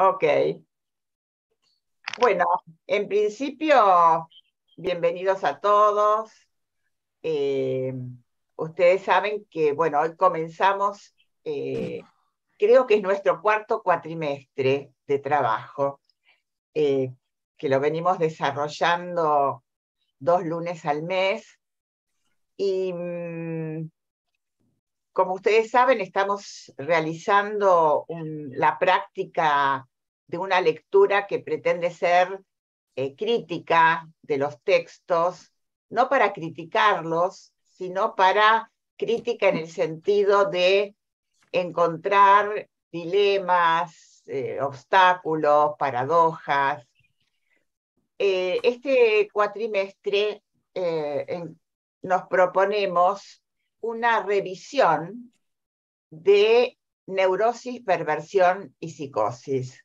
Ok. Bueno, en principio, bienvenidos a todos. Eh, Ustedes saben que, bueno, hoy comenzamos, creo que es nuestro cuarto cuatrimestre de trabajo, eh, que lo venimos desarrollando 2 lunes al mes. Y como ustedes saben, estamos realizando la práctica de una lectura que pretende ser crítica de los textos, no para criticarlos, sino para crítica en el sentido de encontrar dilemas, obstáculos, paradojas. Este cuatrimestre nos proponemos una revisión de neurosis, perversión y psicosis.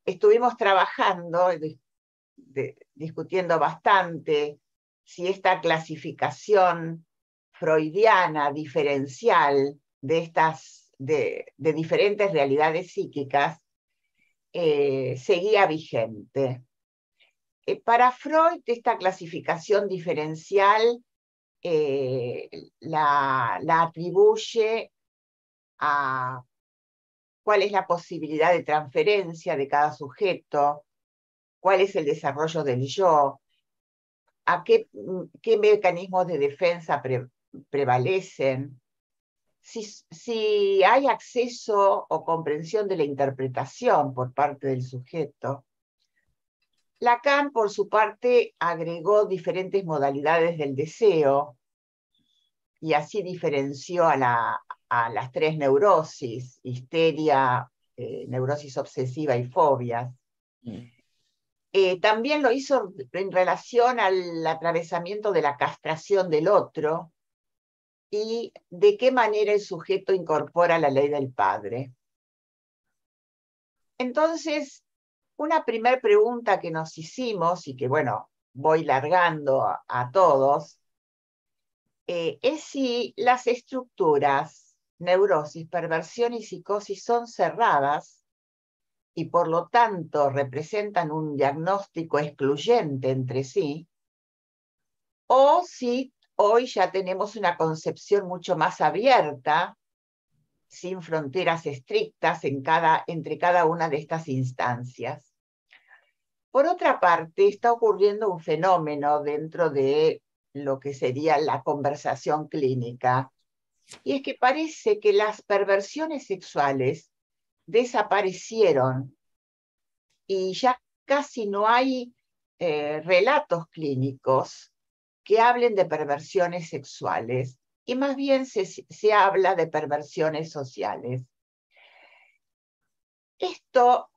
Estuvimos trabajando, discutiendo bastante si esta clasificación freudiana diferencial de diferentes realidades psíquicas seguía vigente. Para Freud, esta clasificación diferencial la atribuye a cuál es la posibilidad de transferencia de cada sujeto, cuál es el desarrollo del yo, a qué mecanismos de defensa prevalecen, si hay acceso o comprensión de la interpretación por parte del sujeto. Lacan, por su parte, agregó diferentes modalidades del deseo y así diferenció a las tres neurosis: histeria, neurosis obsesiva y fobias. También lo hizo en relación al atravesamiento de la castración del otro y de qué manera el sujeto incorpora la ley del padre. Entonces, una primera pregunta que nos hicimos y que, bueno, voy largando a todos, es si las estructuras neurosis, perversión y psicosis son cerradas y por lo tanto representan un diagnóstico excluyente entre sí, o si hoy ya tenemos una concepción mucho más abierta, sin fronteras estrictas entre cada una de estas instancias. Por otra parte, está ocurriendo un fenómeno dentro de lo que sería la conversación clínica, y es que parece que las perversiones sexuales desaparecieron y ya casi no hay relatos clínicos que hablen de perversiones sexuales, y más bien se habla de perversiones sociales. Esto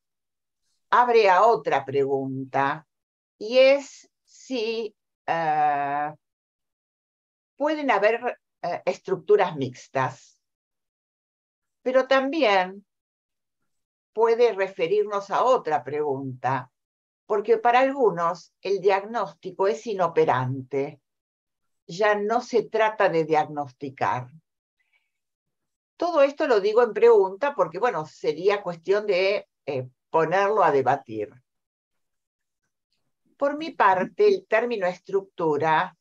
abre a otra pregunta, y es si pueden haber estructuras mixtas, pero también puede referirnos a otra pregunta, porque para algunos el diagnóstico es inoperante, ya no se trata de diagnosticar. Todo esto lo digo en pregunta porque, bueno, sería cuestión de ponerlo a debatir. Por mi parte, el término estructura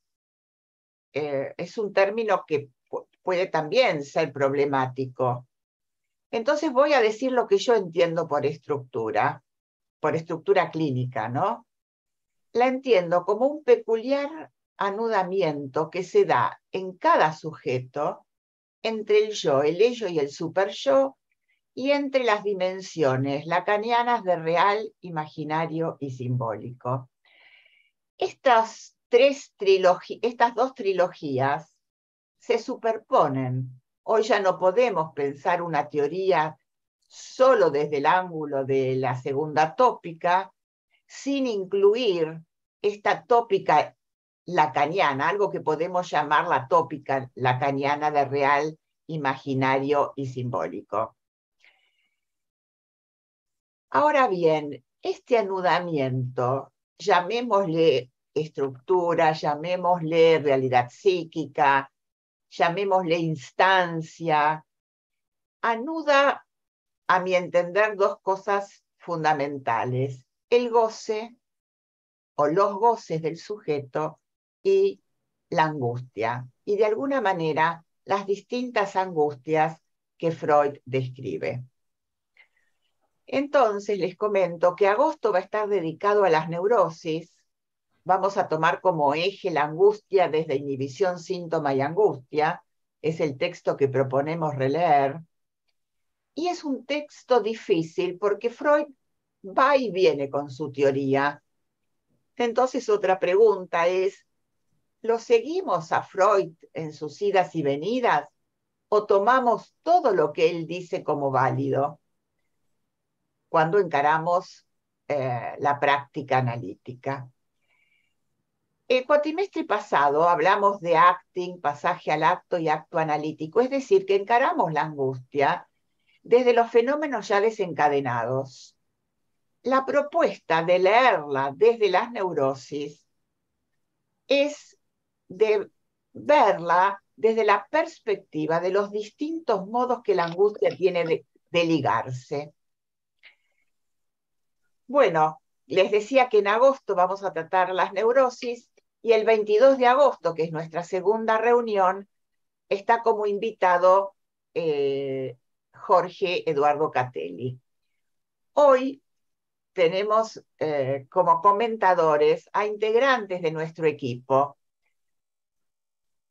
es un término que puede también ser problemático. Entonces voy a decir lo que yo entiendo por estructura clínica, ¿no? La entiendo como un peculiar anudamiento que se da en cada sujeto entre el yo, el ello y el superyo, y entre las dimensiones lacanianas de real, imaginario y simbólico. Estas dos trilogías se superponen. Hoy ya no podemos pensar una teoría solo desde el ángulo de la segunda tópica, sin incluir esta tópica lacaniana, algo que podemos llamar la tópica lacaniana de real, imaginario y simbólico. Ahora bien, este anudamiento, llamémosle estructura, llamémosle realidad psíquica, llamémosle instancia, anuda, a mi entender, dos cosas fundamentales: el goce o los goces del sujeto y la angustia, y de alguna manera las distintas angustias que Freud describe. Entonces les comento que agosto va a estar dedicado a las neurosis. Vamos a tomar como eje la angustia desde inhibición, síntoma y angustia. Es el texto que proponemos releer. Y es un texto difícil porque Freud va y viene con su teoría. Entonces otra pregunta es, ¿lo seguimos a Freud en sus idas y venidas o tomamos todo lo que él dice como válido cuando encaramos la práctica analítica? El cuatrimestre pasado hablamos de acting, pasaje al acto y acto analítico, es decir, que encaramos la angustia desde los fenómenos ya desencadenados. La propuesta de leerla desde las neurosis es de verla desde la perspectiva de los distintos modos que la angustia tiene de ligarse. Bueno, les decía que en agosto vamos a tratar las neurosis y el 22 de agosto, que es nuestra segunda reunión, está como invitado Jorge Eduardo Catelli. Hoy tenemos como comentadores a integrantes de nuestro equipo,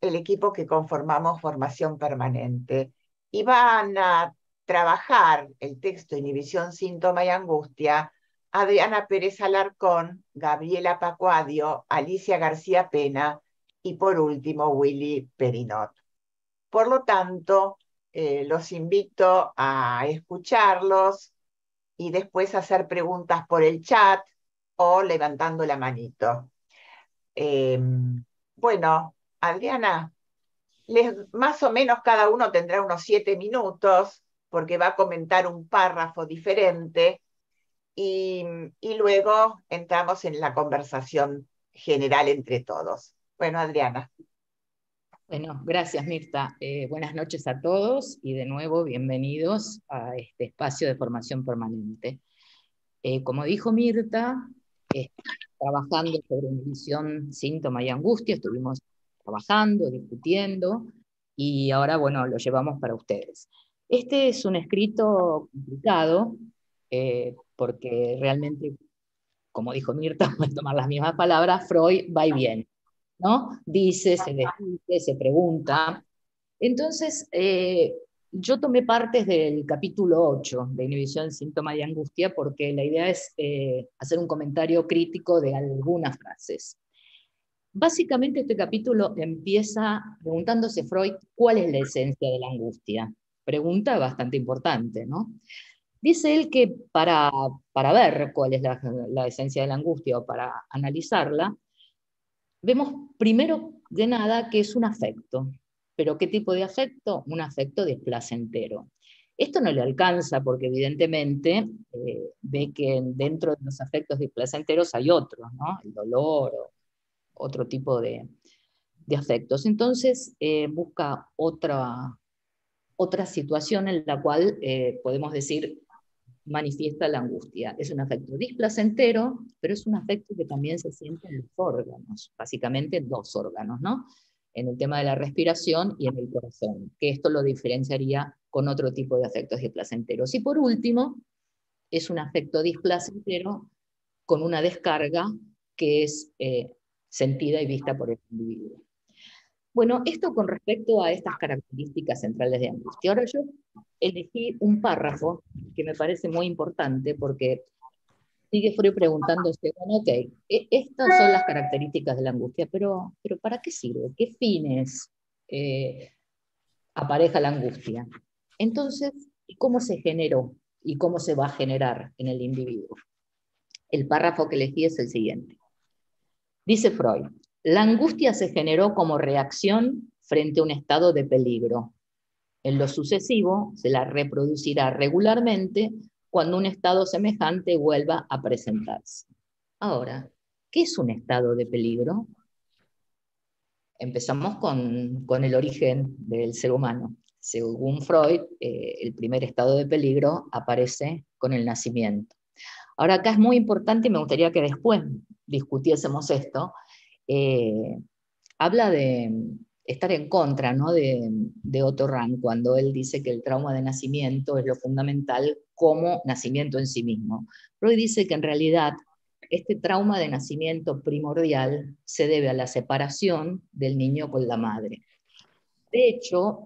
el equipo que conformamos Formación Permanente, y van a trabajar el texto Inhibición, Síntoma y Angustia Adriana Pérez Alarcón, Gabriela Pacuadio, Alicia García Pena y por último Willy Perinot. Por lo tanto, los invito a escucharlos y después hacer preguntas por el chat o levantando la manito. Bueno, Adriana, más o menos cada uno tendrá unos 7 minutos porque va a comentar un párrafo diferente y luego entramos en la conversación general entre todos. Bueno, Adriana. Bueno, gracias Mirta. Buenas noches a todos y de nuevo bienvenidos a este espacio de formación permanente. Como dijo Mirta, trabajando sobre inhibición, síntoma y angustia, estuvimos trabajando, discutiendo y ahora, bueno, lo llevamos para ustedes. Este es un escrito complicado porque realmente, como dijo Mirta, voy a tomar las mismas palabras, Freud va y viene, ¿no? Dice, se discute, se pregunta. Entonces, yo tomé partes del capítulo 8 de Inhibición, Síntoma y Angustia porque la idea es hacer un comentario crítico de algunas frases. Básicamente este capítulo empieza preguntándose Freud cuál es la esencia de la angustia. Pregunta bastante importante, ¿no? Dice él que para ver cuál es la esencia de la angustia o para analizarla, vemos primero de nada que es un afecto. ¿Pero qué tipo de afecto? Un afecto displacentero. Esto no le alcanza porque evidentemente ve que dentro de los afectos displacenteros hay otros, ¿no? El dolor o otro tipo de afectos. Entonces busca otra situación en la cual podemos decir manifiesta la angustia. Es un afecto displacentero, pero es un afecto que también se siente en los órganos, básicamente en dos órganos, ¿no? En el tema de la respiración y en el corazón, que esto lo diferenciaría con otro tipo de afectos displacenteros. Y por último, es un afecto displacentero con una descarga que es sentida y vista por el individuo. Bueno, esto con respecto a estas características centrales de angustia. Ahora yo elegí un párrafo que me parece muy importante porque sigue Freud preguntándose, bueno, ok, estas son las características de la angustia, pero ¿para qué sirve? ¿Qué fines apareja la angustia? Entonces, ¿cómo se generó y cómo se va a generar en el individuo? El párrafo que elegí es el siguiente. Dice Freud, la angustia se generó como reacción frente a un estado de peligro. En lo sucesivo, se la reproducirá regularmente cuando un estado semejante vuelva a presentarse. Ahora, ¿qué es un estado de peligro? Empezamos con el origen del ser humano. según Freud, el primer estado de peligro aparece con el nacimiento. Ahora acá es muy importante y me gustaría que después discutiésemos esto. Habla de estar en contra, ¿no?, de Otto Rahn cuando él dice que el trauma de nacimiento es lo fundamental como nacimiento en sí mismo. Freud dice que en realidad este trauma de nacimiento primordial se debe a la separación del niño con la madre. De hecho,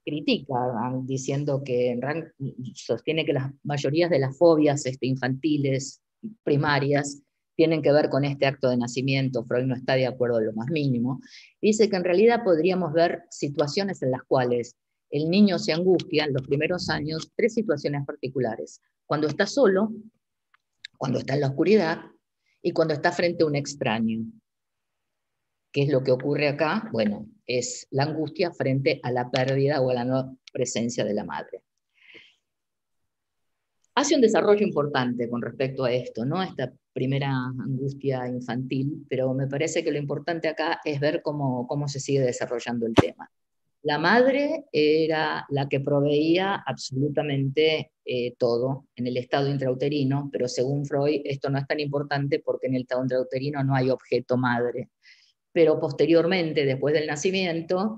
critica diciendo que Rahn sostiene que las mayorías de las fobias infantiles primarias tienen que ver con este acto de nacimiento. Freud no está de acuerdo en lo más mínimo. Dice que en realidad podríamos ver situaciones en las cuales el niño se angustia en los primeros años, tres situaciones particulares: cuando está solo, cuando está en la oscuridad y cuando está frente a un extraño. ¿Qué es lo que ocurre acá? Bueno, es la angustia frente a la pérdida o a la no presencia de la madre. Hace un desarrollo importante con respecto a esto, ¿no? Esta primera angustia infantil, pero me parece que lo importante acá es ver cómo se sigue desarrollando el tema. La madre era la que proveía absolutamente todo en el estado intrauterino, pero según Freud esto no es tan importante porque en el estado intrauterino no hay objeto madre. Pero posteriormente, después del nacimiento,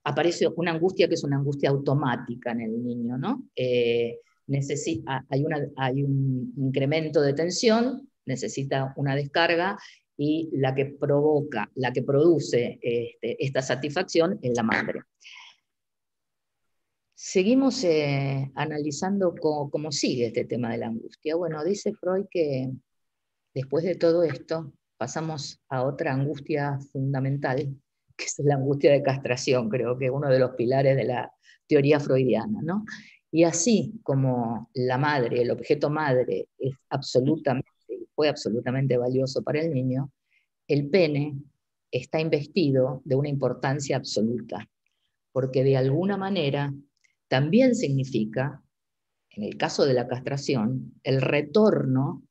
aparece una angustia que es una angustia automática en el niño, ¿no? Hay un incremento de tensión, necesita una descarga, y la que produce esta satisfacción es la madre. Seguimos analizando cómo sigue este tema de la angustia. Bueno, dice Freud que después de todo esto pasamos a otra angustia fundamental, que es la angustia de castración, creo que es uno de los pilares de la teoría freudiana, ¿no? Y así como la madre, el objeto madre, fue absolutamente valioso para el niño, el pene está investido de una importancia absoluta, porque de alguna manera también significa, en el caso de la castración, el retorno.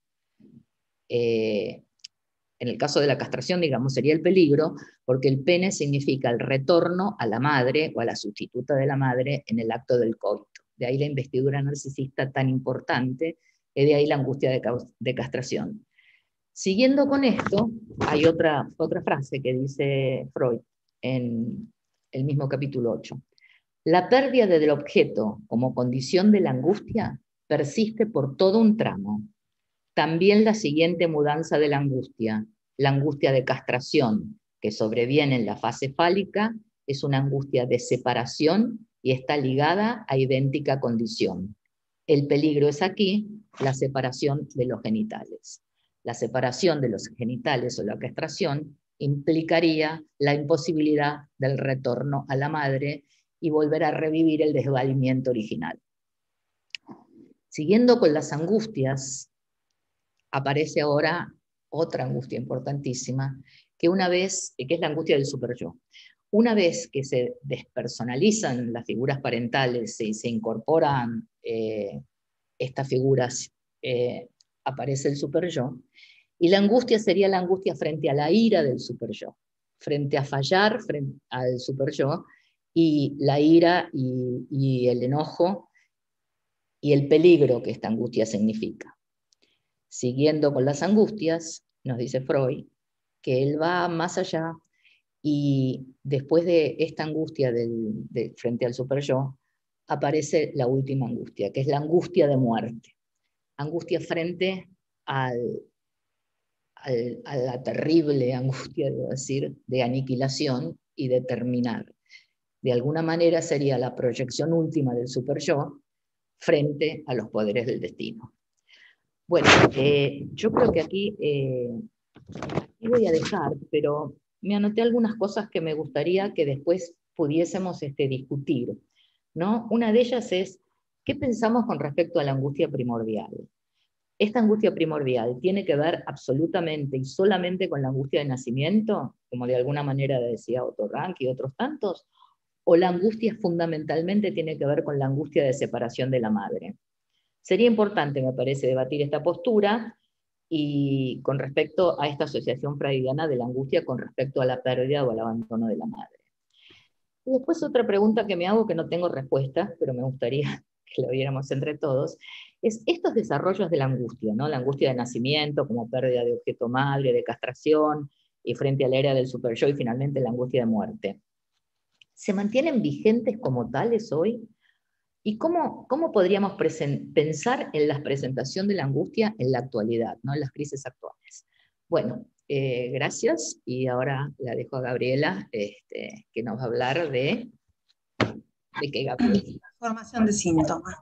En el caso de la castración, digamos, sería el peligro, porque el pene significa el retorno a la madre o a la sustituta de la madre en el acto del coito. De ahí la investidura narcisista tan importante, y de ahí la angustia de castración. Siguiendo con esto, hay otra frase que dice Freud en el mismo capítulo 8. La pérdida del objeto como condición de la angustia persiste por todo un tramo. También la siguiente mudanza de la angustia de castración, que sobreviene en la fase fálica, es una angustia de separación y está ligada a idéntica condición. El peligro es aquí la separación de los genitales. La separación de los genitales o la castración implicaría la imposibilidad del retorno a la madre y volver a revivir el desvalimiento original. Siguiendo con las angustias, aparece ahora otra angustia importantísima, que es la angustia del superyo. Una vez que se despersonalizan las figuras parentales y se incorporan estas figuras, aparece el superyo, y la angustia sería la angustia frente a la ira del superyo, frente a fallar frente al superyo, y la ira y el enojo y el peligro que esta angustia significa. Siguiendo con las angustias, nos dice Freud, que él va más allá y después de esta angustia frente al superyo, aparece la última angustia, que es la angustia de muerte. Angustia frente a la terrible angustia, debo decir, de aniquilación y de terminar. De alguna manera sería la proyección última del superyo frente a los poderes del destino. Bueno, yo creo que aquí voy a dejar, pero me anoté algunas cosas que me gustaría que después pudiésemos discutir, ¿no? Una de ellas es, ¿qué pensamos con respecto a la angustia primordial? ¿Esta angustia primordial tiene que ver absolutamente y solamente con la angustia de nacimiento, como de alguna manera decía Otto Rank y otros tantos? ¿O la angustia fundamentalmente tiene que ver con la angustia de separación de la madre? Sería importante, me parece, debatir esta postura y con respecto a esta asociación freudiana de la angustia con respecto a la pérdida o al abandono de la madre. Y después otra pregunta que me hago que no tengo respuesta, pero me gustaría que lo viéramos entre todos, es estos desarrollos de la angustia, ¿no? La angustia de nacimiento como pérdida de objeto madre, de castración, y frente a la era del super yo y finalmente la angustia de muerte. ¿Se mantienen vigentes como tales hoy? ¿Y cómo podríamos pensar en la presentación de la angustia en la actualidad, ¿no? En las crisis actuales? Bueno, gracias, y ahora la dejo a Gabriela, que nos va a hablar de qué, Gabriela. Formación de síntomas.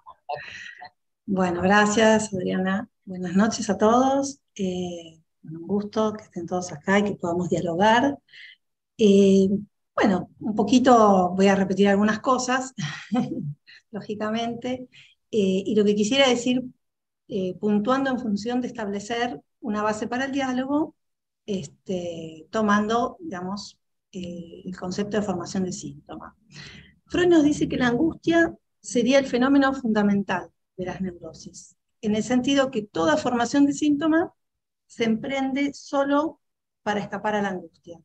Bueno, gracias, Adriana. Buenas noches a todos. Un gusto que estén todos acá y que podamos dialogar. Bueno, un poquito voy a repetir algunas cosas, lógicamente, y lo que quisiera decir, puntuando en función de establecer una base para el diálogo, tomando, digamos, el concepto de formación de síntomas. Freud nos dice que la angustia sería el fenómeno fundamental de las neurosis, en el sentido que toda formación de síntomas se emprende solo para escapar a la angustia.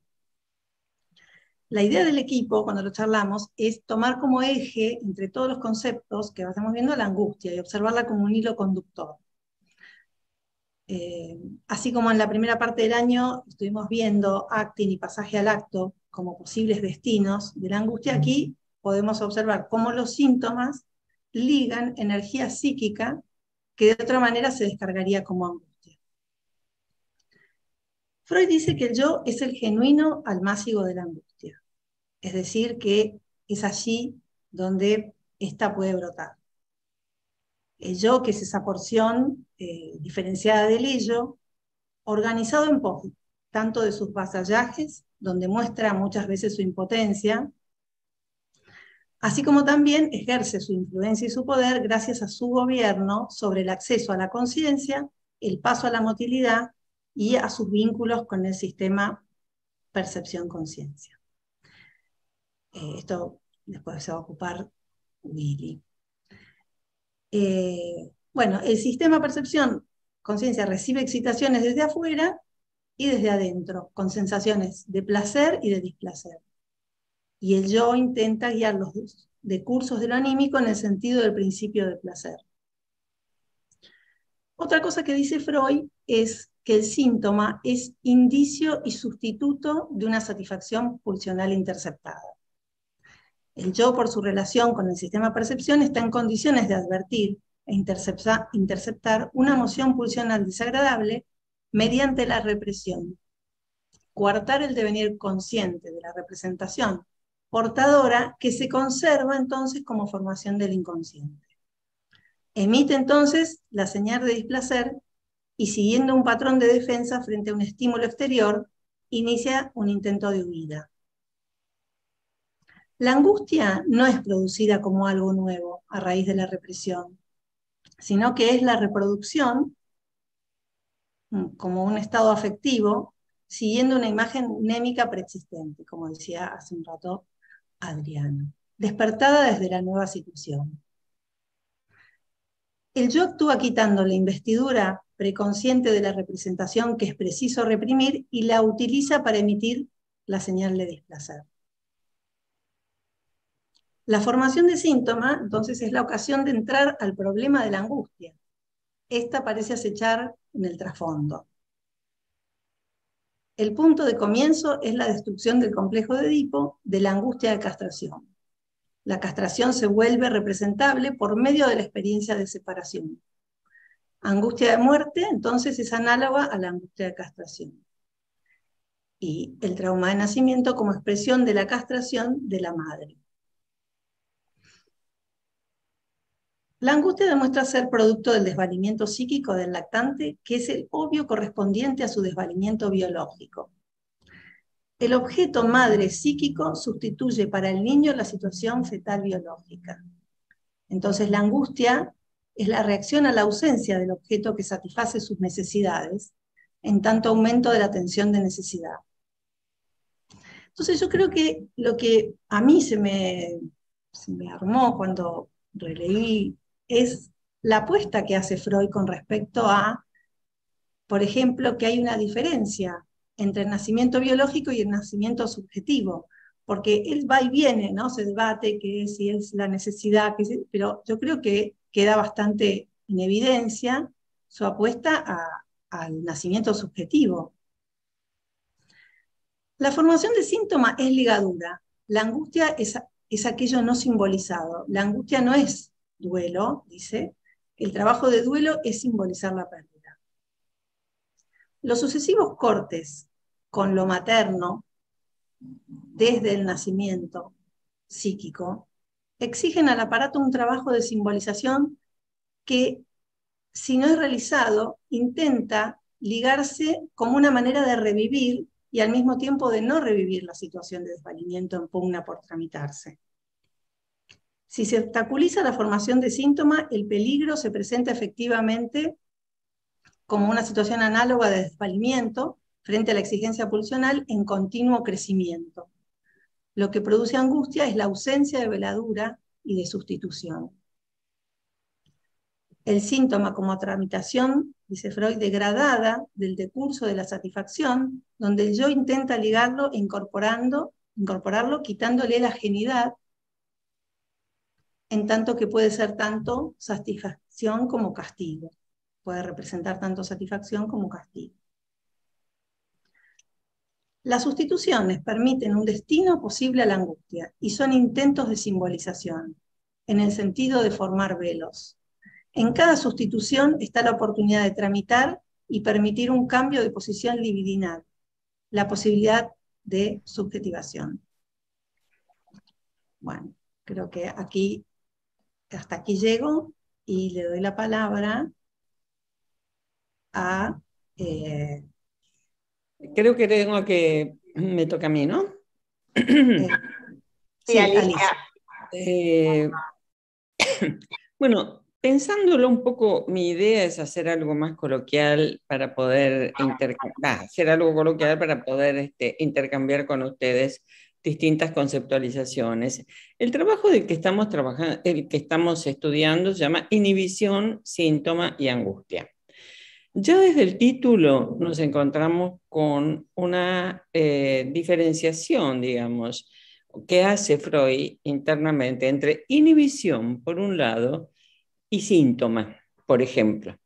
La idea del equipo, cuando lo charlamos, es tomar como eje, entre todos los conceptos que estamos viendo, la angustia y observarla como un hilo conductor. Así como en la primera parte del año estuvimos viendo acting y pasaje al acto como posibles destinos de la angustia, aquí podemos observar cómo los síntomas ligan energía psíquica que de otra manera se descargaría como angustia. Freud dice que el yo es el genuino almácigo de la angustia. Es decir, que es allí donde ésta puede brotar. El yo, que es esa porción diferenciada del ello, organizado en pos, tanto de sus vasallajes, donde muestra muchas veces su impotencia, así como también ejerce su influencia y su poder gracias a su gobierno sobre el acceso a la conciencia, el paso a la motilidad y a sus vínculos con el sistema percepción-conciencia. Esto después se va a ocupar Willy. Bueno, el sistema percepción-conciencia recibe excitaciones desde afuera y desde adentro, con sensaciones de placer y de displacer. Y el yo intenta guiar los decursos de lo anímico en el sentido del principio del placer. Otra cosa que dice Freud es que el síntoma es indicio y sustituto de una satisfacción pulsional interceptada. El yo, por su relación con el sistema percepción, está en condiciones de advertir e interceptar una emoción pulsional desagradable mediante la represión, coartar el devenir consciente de la representación portadora que se conserva entonces como formación del inconsciente. Emite entonces la señal de displacer y, siguiendo un patrón de defensa frente a un estímulo exterior, inicia un intento de huida. La angustia no es producida como algo nuevo a raíz de la represión, sino que es la reproducción como un estado afectivo, siguiendo una imagen mnémica preexistente, como decía hace un rato Adriano, despertada desde la nueva situación. El yo actúa quitando la investidura preconsciente de la representación que es preciso reprimir y la utiliza para emitir la señal de displacer. La formación de síntoma, entonces, es la ocasión de entrar al problema de la angustia. Esta parece acechar en el trasfondo. El punto de comienzo es la destrucción del complejo de Edipo de la angustia de castración. La castración se vuelve representable por medio de la experiencia de separación. Angustia de muerte, entonces, es análoga a la angustia de castración. Y el trauma de nacimiento como expresión de la castración de la madre. La angustia demuestra ser producto del desvalimiento psíquico del lactante, que es el obvio correspondiente a su desvalimiento biológico. El objeto madre psíquico sustituye para el niño la situación fetal biológica. Entonces la angustia es la reacción a la ausencia del objeto que satisface sus necesidades, en tanto aumento de la tensión de necesidad. Entonces yo creo que lo que a mí se me armó cuando releí es la apuesta que hace Freud con respecto a, por ejemplo, que hay una diferencia entre el nacimiento biológico y el nacimiento subjetivo, porque él va y viene, ¿no? Se debate que si es la necesidad, pero yo creo que queda bastante en evidencia su apuesta al nacimiento subjetivo. La formación de síntoma es ligadura. La angustia es aquello no simbolizado. La angustia no es duelo, dice. El trabajo de duelo es simbolizar la pérdida. Los sucesivos cortes con lo materno, desde el nacimiento psíquico, exigen al aparato un trabajo de simbolización que, si no es realizado, intenta ligarse como una manera de revivir y al mismo tiempo de no revivir la situación de desvalimiento en pugna por tramitarse. Si se obstaculiza la formación de síntoma, el peligro se presenta efectivamente como una situación análoga de desvalimiento frente a la exigencia pulsional en continuo crecimiento. Lo que produce angustia es la ausencia de veladura y de sustitución. El síntoma como tramitación, dice Freud, degradada del decurso de la satisfacción, donde el yo intenta ligarlo e incorporarlo, quitándole la ajenidad, en tanto que puede ser tanto satisfacción como castigo. Puede representar tanto satisfacción como castigo. Las sustituciones permiten un destino posible a la angustia y son intentos de simbolización, en el sentido de formar velos. En cada sustitución está la oportunidad de tramitar y permitir un cambio de posición libidinal, la posibilidad de subjetivación. Bueno, creo que hasta aquí llego y le doy la palabra a... Creo que me toca a mí, ¿no? Sí, Alicia. Bueno, pensándolo un poco, mi idea es hacer algo más coloquial para poder intercambiar con ustedes distintas conceptualizaciones. El trabajo del que estamos trabajando, el que estamos estudiando, se llama Inhibición, Síntoma y Angustia. Ya desde el título nos encontramos con una diferenciación, digamos, que hace Freud internamente entre inhibición, por un lado, y síntoma, por ejemplo.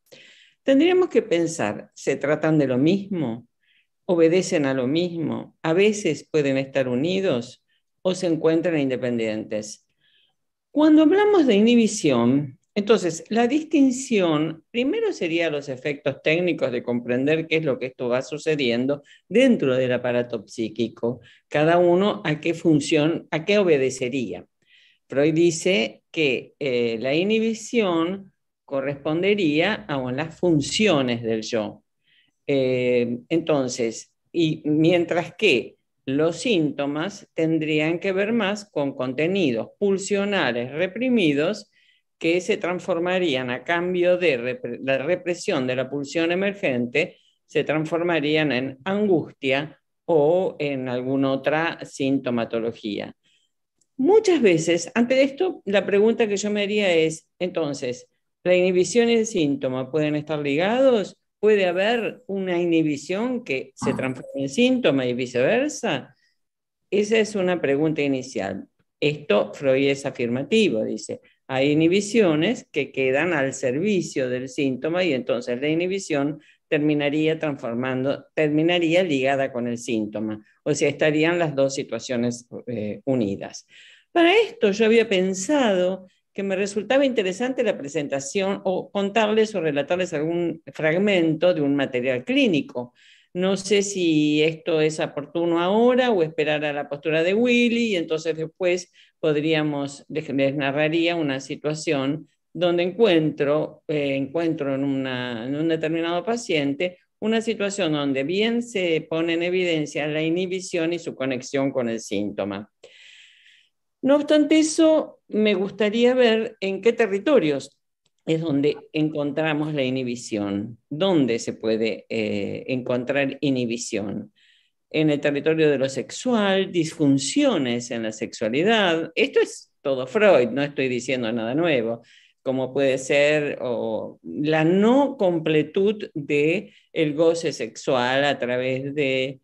Tendríamos que pensar, ¿se tratan de lo mismo? ¿Obedecen a lo mismo? ¿A veces pueden estar unidos o se encuentran independientes? Cuando hablamos de inhibición, entonces la distinción primero sería los efectos técnicos de comprender qué es lo que esto va sucediendo dentro del aparato psíquico, cada uno a qué función, a qué obedecería. Freud dice que la inhibición correspondería a las funciones del yo. Entonces, y mientras que los síntomas tendrían que ver más con contenidos pulsionales reprimidos que se transformarían a cambio de la represión de la pulsión emergente, se transformarían en angustia o en alguna otra sintomatología. Muchas veces, ante esto, la pregunta que yo me haría es, entonces, ¿la inhibición y el síntoma pueden estar ligados? ¿Puede haber una inhibición que se transforme en síntoma y viceversa? Esa es una pregunta inicial. Esto Freud es afirmativo, dice. Hay inhibiciones que quedan al servicio del síntoma y entonces la inhibición terminaría ligada con el síntoma. O sea, estarían las dos situaciones unidas. Para esto yo había pensado que me resultaba interesante la presentación o contarles o relatarles algún fragmento de un material clínico. No sé si esto es oportuno ahora o esperar a la postura de Willy y entonces después les narraría una situación donde encuentro en un determinado paciente una situación donde bien se pone en evidencia la inhibición y su conexión con el síntoma. No obstante eso, me gustaría ver en qué territorios es donde encontramos la inhibición. ¿Dónde se puede encontrar inhibición? En el territorio de lo sexual, disfunciones en la sexualidad. Esto es todo Freud, no estoy diciendo nada nuevo, como puede ser la no completud del goce sexual a través de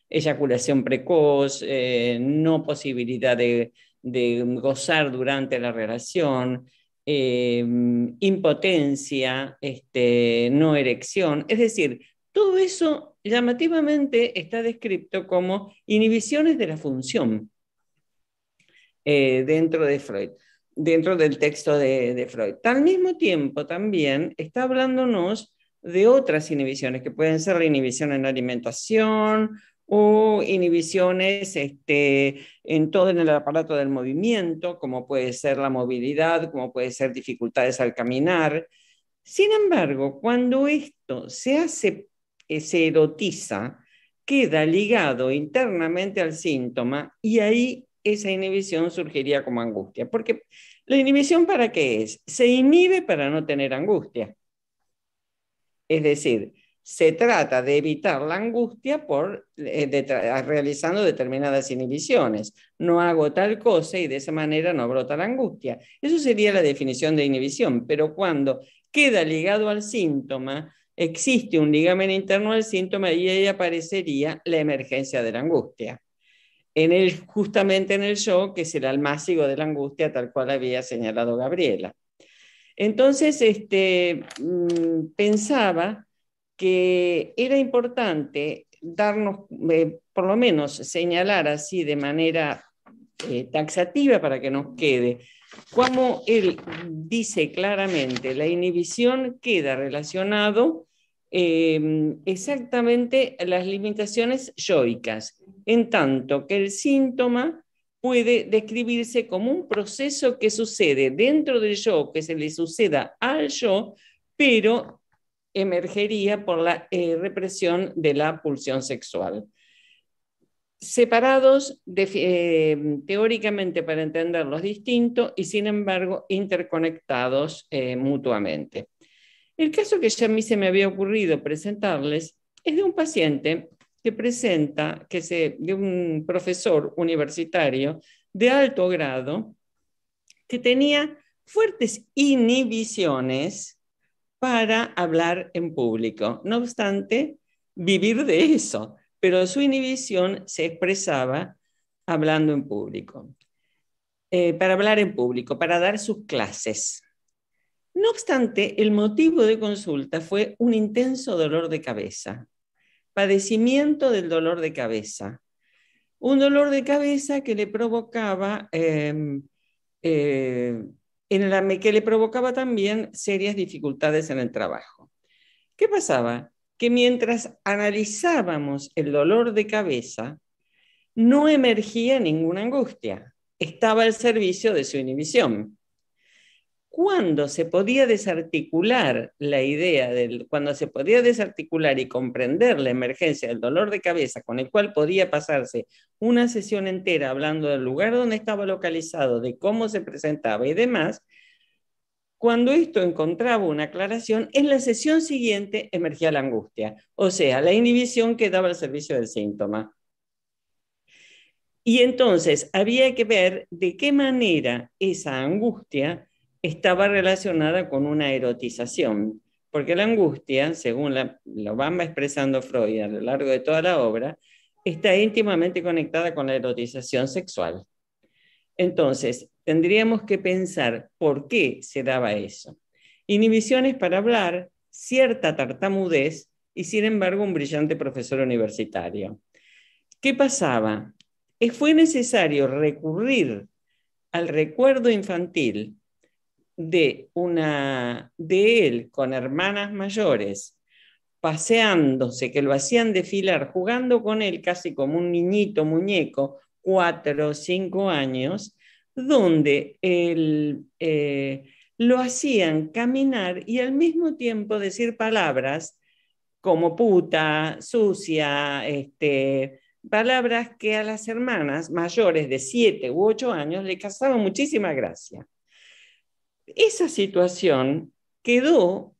eyaculación precoz, no posibilidad de gozar durante la relación, impotencia, no erección. Es decir, todo eso llamativamente está descrito como inhibiciones de la función dentro de Freud, dentro del texto de Freud. Al mismo tiempo también está hablándonos de otras inhibiciones, que pueden ser la inhibición en la alimentación o inhibiciones en todo en el aparato del movimiento, como puede ser la movilidad, como puede ser dificultades al caminar. Sin embargo, cuando esto se erotiza, queda ligado internamente al síntoma y ahí esa inhibición surgiría como angustia. Porque la inhibición, ¿para qué es? Se inhibe para no tener angustia. Es decir, se trata de evitar la angustia realizando determinadas inhibiciones. No hago tal cosa y de esa manera no brota la angustia. Eso sería la definición de inhibición, pero cuando queda ligado al síntoma, existe un ligamen interno al síntoma y ahí aparecería la emergencia de la angustia. Justamente en el yo, que es el almácigo de la angustia, tal cual había señalado Gabriela. Entonces, pensaba que era importante darnos, por lo menos señalar así de manera taxativa para que nos quede, como él dice claramente, la inhibición queda relacionado exactamente a las limitaciones yoicas, en tanto que el síntoma puede describirse como un proceso que sucede dentro del yo, que se le suceda al yo, pero emergería por la represión de la pulsión sexual. Separados teóricamente para entenderlos distintos y sin embargo interconectados mutuamente. El caso que ya a mí se me había ocurrido presentarles es de un paciente que presenta, de un profesor universitario de alto grado que tenía fuertes inhibiciones para hablar en público. No obstante, vivir de eso, pero su inhibición se expresaba hablando en público. Para hablar en público, para dar sus clases. No obstante, el motivo de consulta fue un intenso dolor de cabeza, padecimiento del dolor de cabeza. Un dolor de cabeza que le provocaba, que le provocaba también serias dificultades en el trabajo. ¿Qué pasaba? Que mientras analizábamos el dolor de cabeza, no emergía ninguna angustia. Estaba al servicio de su inhibición. Cuando se podía desarticular cuando se podía desarticular y comprender la emergencia del dolor de cabeza, con el cual podía pasarse una sesión entera hablando del lugar donde estaba localizado, de cómo se presentaba y demás, cuando esto encontraba una aclaración, en la sesión siguiente emergía la angustia, o sea, la inhibición quedaba al servicio del síntoma. Y entonces había que ver de qué manera esa angustia estaba relacionada con una erotización, porque la angustia, según lo va expresando Freud a lo largo de toda la obra, está íntimamente conectada con la erotización sexual. Entonces, tendríamos que pensar por qué se daba eso. Inhibiciones para hablar, cierta tartamudez y, sin embargo, un brillante profesor universitario. ¿Qué pasaba? Fue necesario recurrir al recuerdo infantil de él con hermanas mayores, paseándose, que lo hacían desfilar, jugando con él casi como un niñito muñeco, 4 o 5 años, donde lo hacían caminar y al mismo tiempo decir palabras como puta, sucia, palabras que a las hermanas mayores de 7 u 8 años le causaban muchísima gracia. Esa situación quedó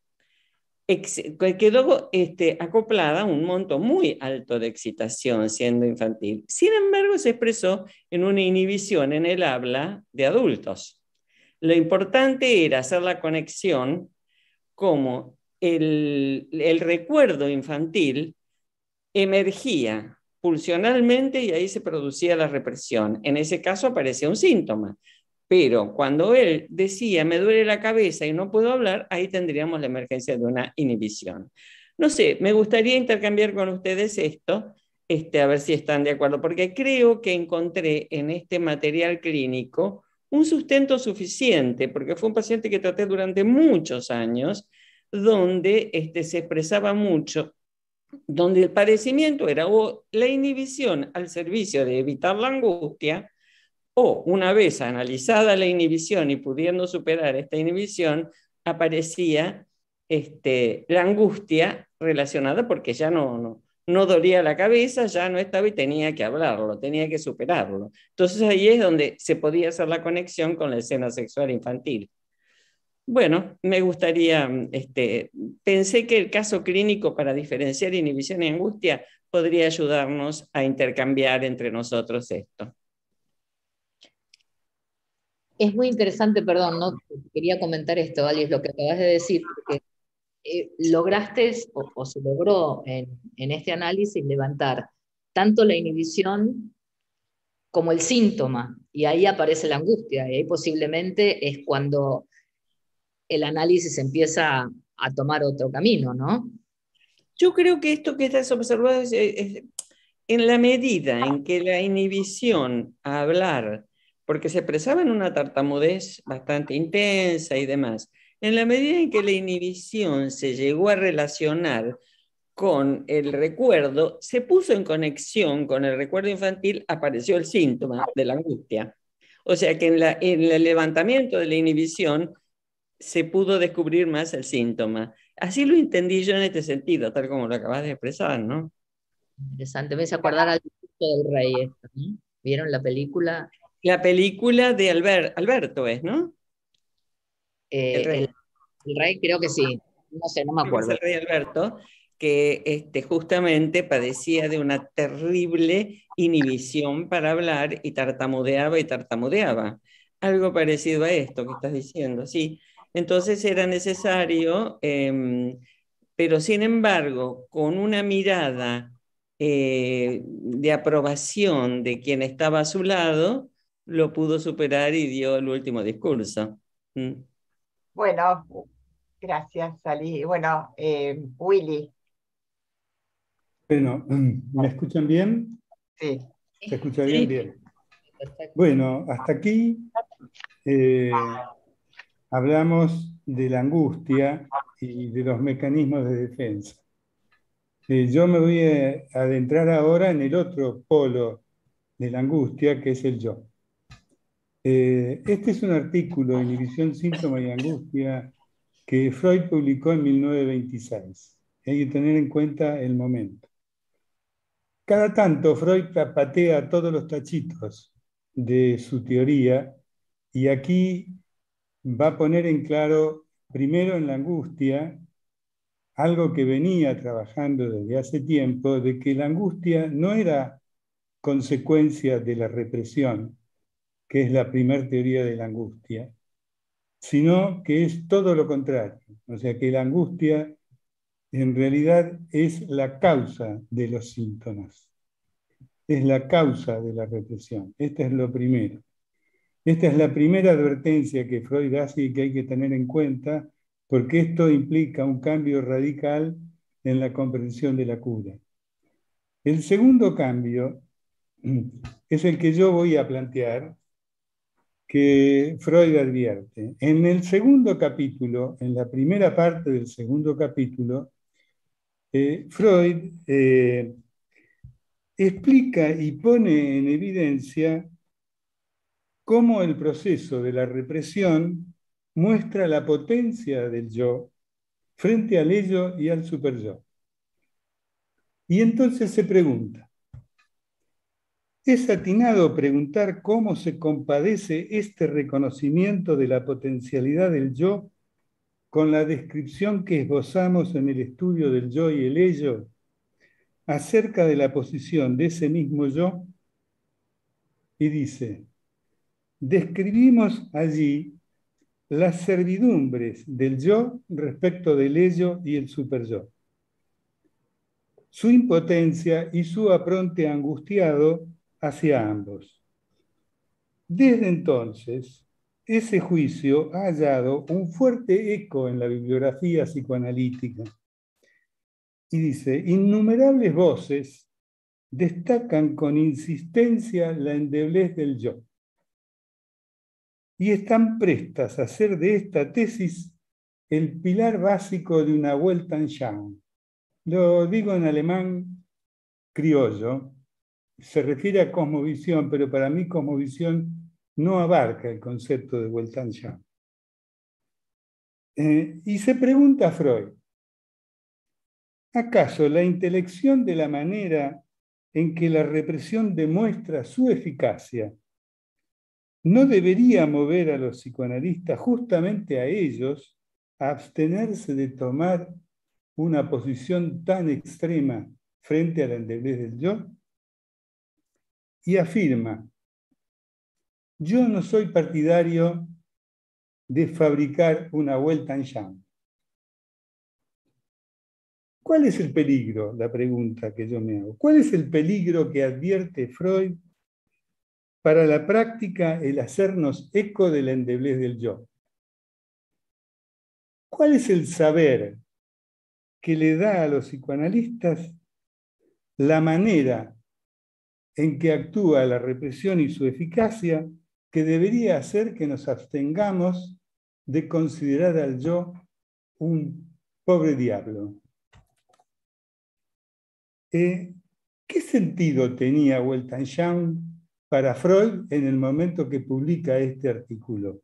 acoplada a un monto muy alto de excitación siendo infantil. Sin embargo, se expresó en una inhibición en el habla de adultos. Lo importante era hacer la conexión como el recuerdo infantil emergía pulsionalmente y ahí se producía la represión. En ese caso aparecía un síntoma. Pero cuando él decía, me duele la cabeza y no puedo hablar, ahí tendríamos la emergencia de una inhibición. No sé, me gustaría intercambiar con ustedes esto, a ver si están de acuerdo, porque creo que encontré en este material clínico un sustento suficiente, porque fue un paciente que traté durante muchos años, donde se expresaba mucho, donde el padecimiento era o la inhibición al servicio de evitar la angustia, o una vez analizada la inhibición y pudiendo superar esta inhibición, aparecía la angustia relacionada porque ya no dolía la cabeza, ya no estaba y tenía que hablarlo, tenía que superarlo. Entonces ahí es donde se podía hacer la conexión con la escena sexual infantil. Bueno, me gustaría, pensé que el caso clínico para diferenciar inhibición y angustia podría ayudarnos a intercambiar entre nosotros esto. Es muy interesante, perdón, no quería comentar esto, Alice, lo que acabas de decir, porque lograste o se logró en este análisis levantar tanto la inhibición como el síntoma, y ahí aparece la angustia, y ahí posiblemente es cuando el análisis empieza a tomar otro camino, ¿no? Yo creo que esto que estás observando es en la medida en que la inhibición a hablar, porque se expresaba en una tartamudez bastante intensa y demás, en la medida en que la inhibición se llegó a relacionar con el recuerdo, se puso en conexión con el recuerdo infantil, apareció el síntoma de la angustia. O sea que en el levantamiento de la inhibición se pudo descubrir más el síntoma. Así lo entendí yo en este sentido, tal como lo acabas de expresar, ¿no? Interesante, me hace acordar al discurso del rey esto, ¿no? ¿Vieron la película? La película de Alberto es, ¿no? El rey. El rey creo que sí, no sé, no me Creo que es acuerdo. el rey Alberto, que justamente padecía de una terrible inhibición para hablar y tartamudeaba y tartamudeaba. Algo parecido a esto que estás diciendo, sí. Entonces era necesario, pero sin embargo, con una mirada de aprobación de quien estaba a su lado, lo pudo superar y dio el último discurso. ¿Mm? Bueno, gracias, Salí. Bueno, Willy, Bueno, ¿me escuchan bien? sí. ¿Se escucha bien? Sí. Bien. Perfecto. Bueno, hasta aquí hablamos de la angustia y de los mecanismos de defensa. Yo me voy a adentrar ahora en el otro polo de la angustia, que es el yo. Este es un artículo, Inhibición, Síntoma y Angustia, que Freud publicó en 1926. Hay que tener en cuenta el momento. Cada tanto Freud patea todos los tachitos de su teoría y aquí va a poner en claro, primero en la angustia, algo que venía trabajando desde hace tiempo, de que la angustia no era consecuencia de la represión, que es la primera teoría de la angustia, sino que es todo lo contrario. O sea, que la angustia en realidad es la causa de los síntomas. Es la causa de la represión. Esto es lo primero. Esta es la primera advertencia que Freud hace y que hay que tener en cuenta, porque esto implica un cambio radical en la comprensión de la cura. El segundo cambio es el que yo voy a plantear, que Freud advierte. En el segundo capítulo, en la primera parte del segundo capítulo, Freud explica y pone en evidencia cómo el proceso de la represión muestra la potencia del yo frente al ello y al superyo. Y entonces se pregunta, ¿es atinado preguntar cómo se compadece este reconocimiento de la potencialidad del yo con la descripción que esbozamos en el estudio del yo y el ello acerca de la posición de ese mismo yo? Y dice, describimos allí las servidumbres del yo respecto del ello y el superyo. su impotencia y su apronte angustiado hacia ambos. Desde entonces, ese juicio ha hallado un fuerte eco en la bibliografía psicoanalítica. Y dice, innumerables voces destacan con insistencia la endeblez del yo y están prestas a hacer de esta tesis el pilar básico de una Weltanschauung. Lo digo en alemán criollo, se refiere a cosmovisión, pero para mí cosmovisión no abarca el concepto de Weltanschauung. Y se pregunta Freud, ¿acaso la intelección de la manera en que la represión demuestra su eficacia no debería mover a los psicoanalistas justamente a ellos a abstenerse de tomar una posición tan extrema frente a la endeblez del yo? Y afirma, yo no soy partidario de fabricar una Weltanschauung. ¿Cuál es el peligro? La pregunta que yo me hago. ¿Cuál es el peligro que advierte Freud para la práctica el hacernos eco de la endeblez del yo? ¿Cuál es el saber que le da a los psicoanalistas la manera en que actúa la represión y su eficacia que debería hacer que nos abstengamos de considerar al yo un pobre diablo? ¿Qué sentido tenía Weltanschauung para Freud en el momento que publica este artículo?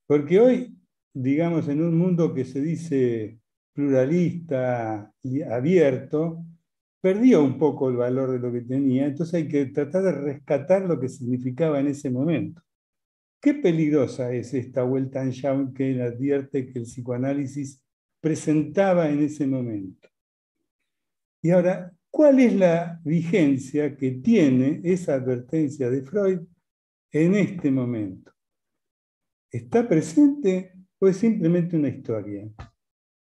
Porque hoy, digamos, en un mundo que se dice pluralista y abierto, perdió un poco el valor de lo que tenía, entonces hay que tratar de rescatar lo que significaba en ese momento. Qué peligrosa es esta Weltanschauung que él advierte que el psicoanálisis presentaba en ese momento. Y ahora, ¿cuál es la vigencia que tiene esa advertencia de Freud en este momento? ¿Está presente o es simplemente una historia?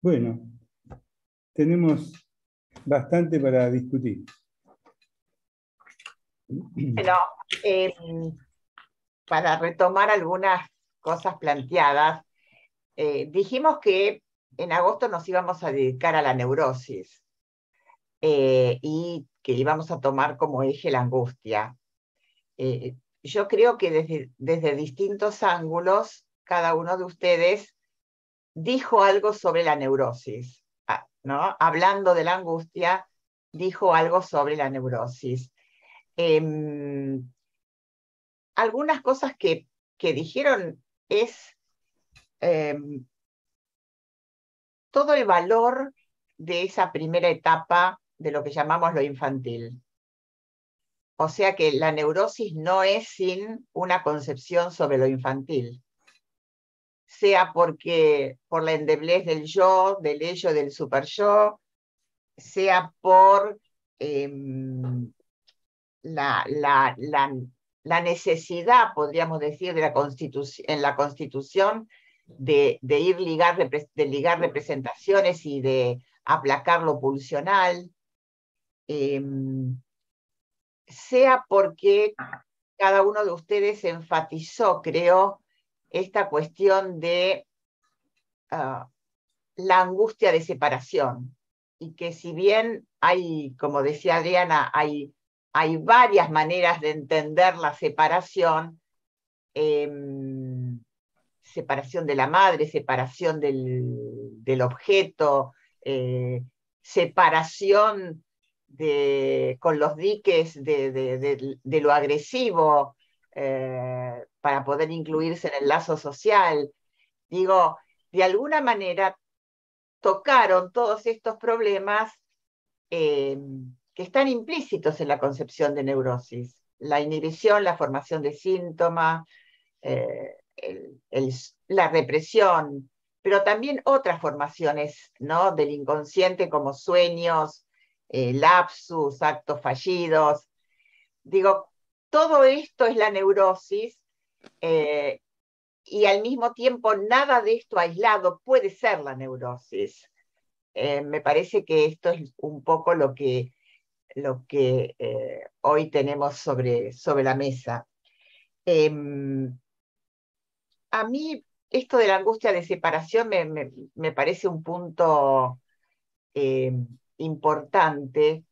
Bueno, tenemos bastante para discutir. Bueno, para retomar algunas cosas planteadas, dijimos que en agosto nos íbamos a dedicar a la neurosis y que íbamos a tomar como eje la angustia. Yo creo que desde distintos ángulos, cada uno de ustedes dijo algo sobre la neurosis, ¿no? Hablando de la angustia, dijo algo sobre la neurosis. Algunas cosas que dijeron es todo el valor de esa primera etapa de lo que llamamos lo infantil. O sea que la neurosis no es sin una concepción sobre lo infantil, sea por la endeblez del yo, del ello, del superyo, sea por la necesidad, podríamos decir, de en la Constitución de ligar representaciones y de aplacar lo pulsional, sea porque cada uno de ustedes enfatizó, creo, esta cuestión de la angustia de separación, y que si bien hay, como decía Adriana, hay varias maneras de entender la separación, separación de la madre, separación del objeto, separación con los diques de lo agresivo, para poder incluirse en el lazo social. Digo, de alguna manera tocaron todos estos problemas que están implícitos en la concepción de neurosis. La inhibición, la formación de síntomas, la represión, pero también otras formaciones, ¿no?, del inconsciente, como sueños, lapsus, actos fallidos. Digo, todo esto es la neurosis, y al mismo tiempo nada de esto aislado puede ser la neurosis. me parece que esto es un poco lo que hoy tenemos sobre la mesa. A mí esto de la angustia de separación me parece un punto importante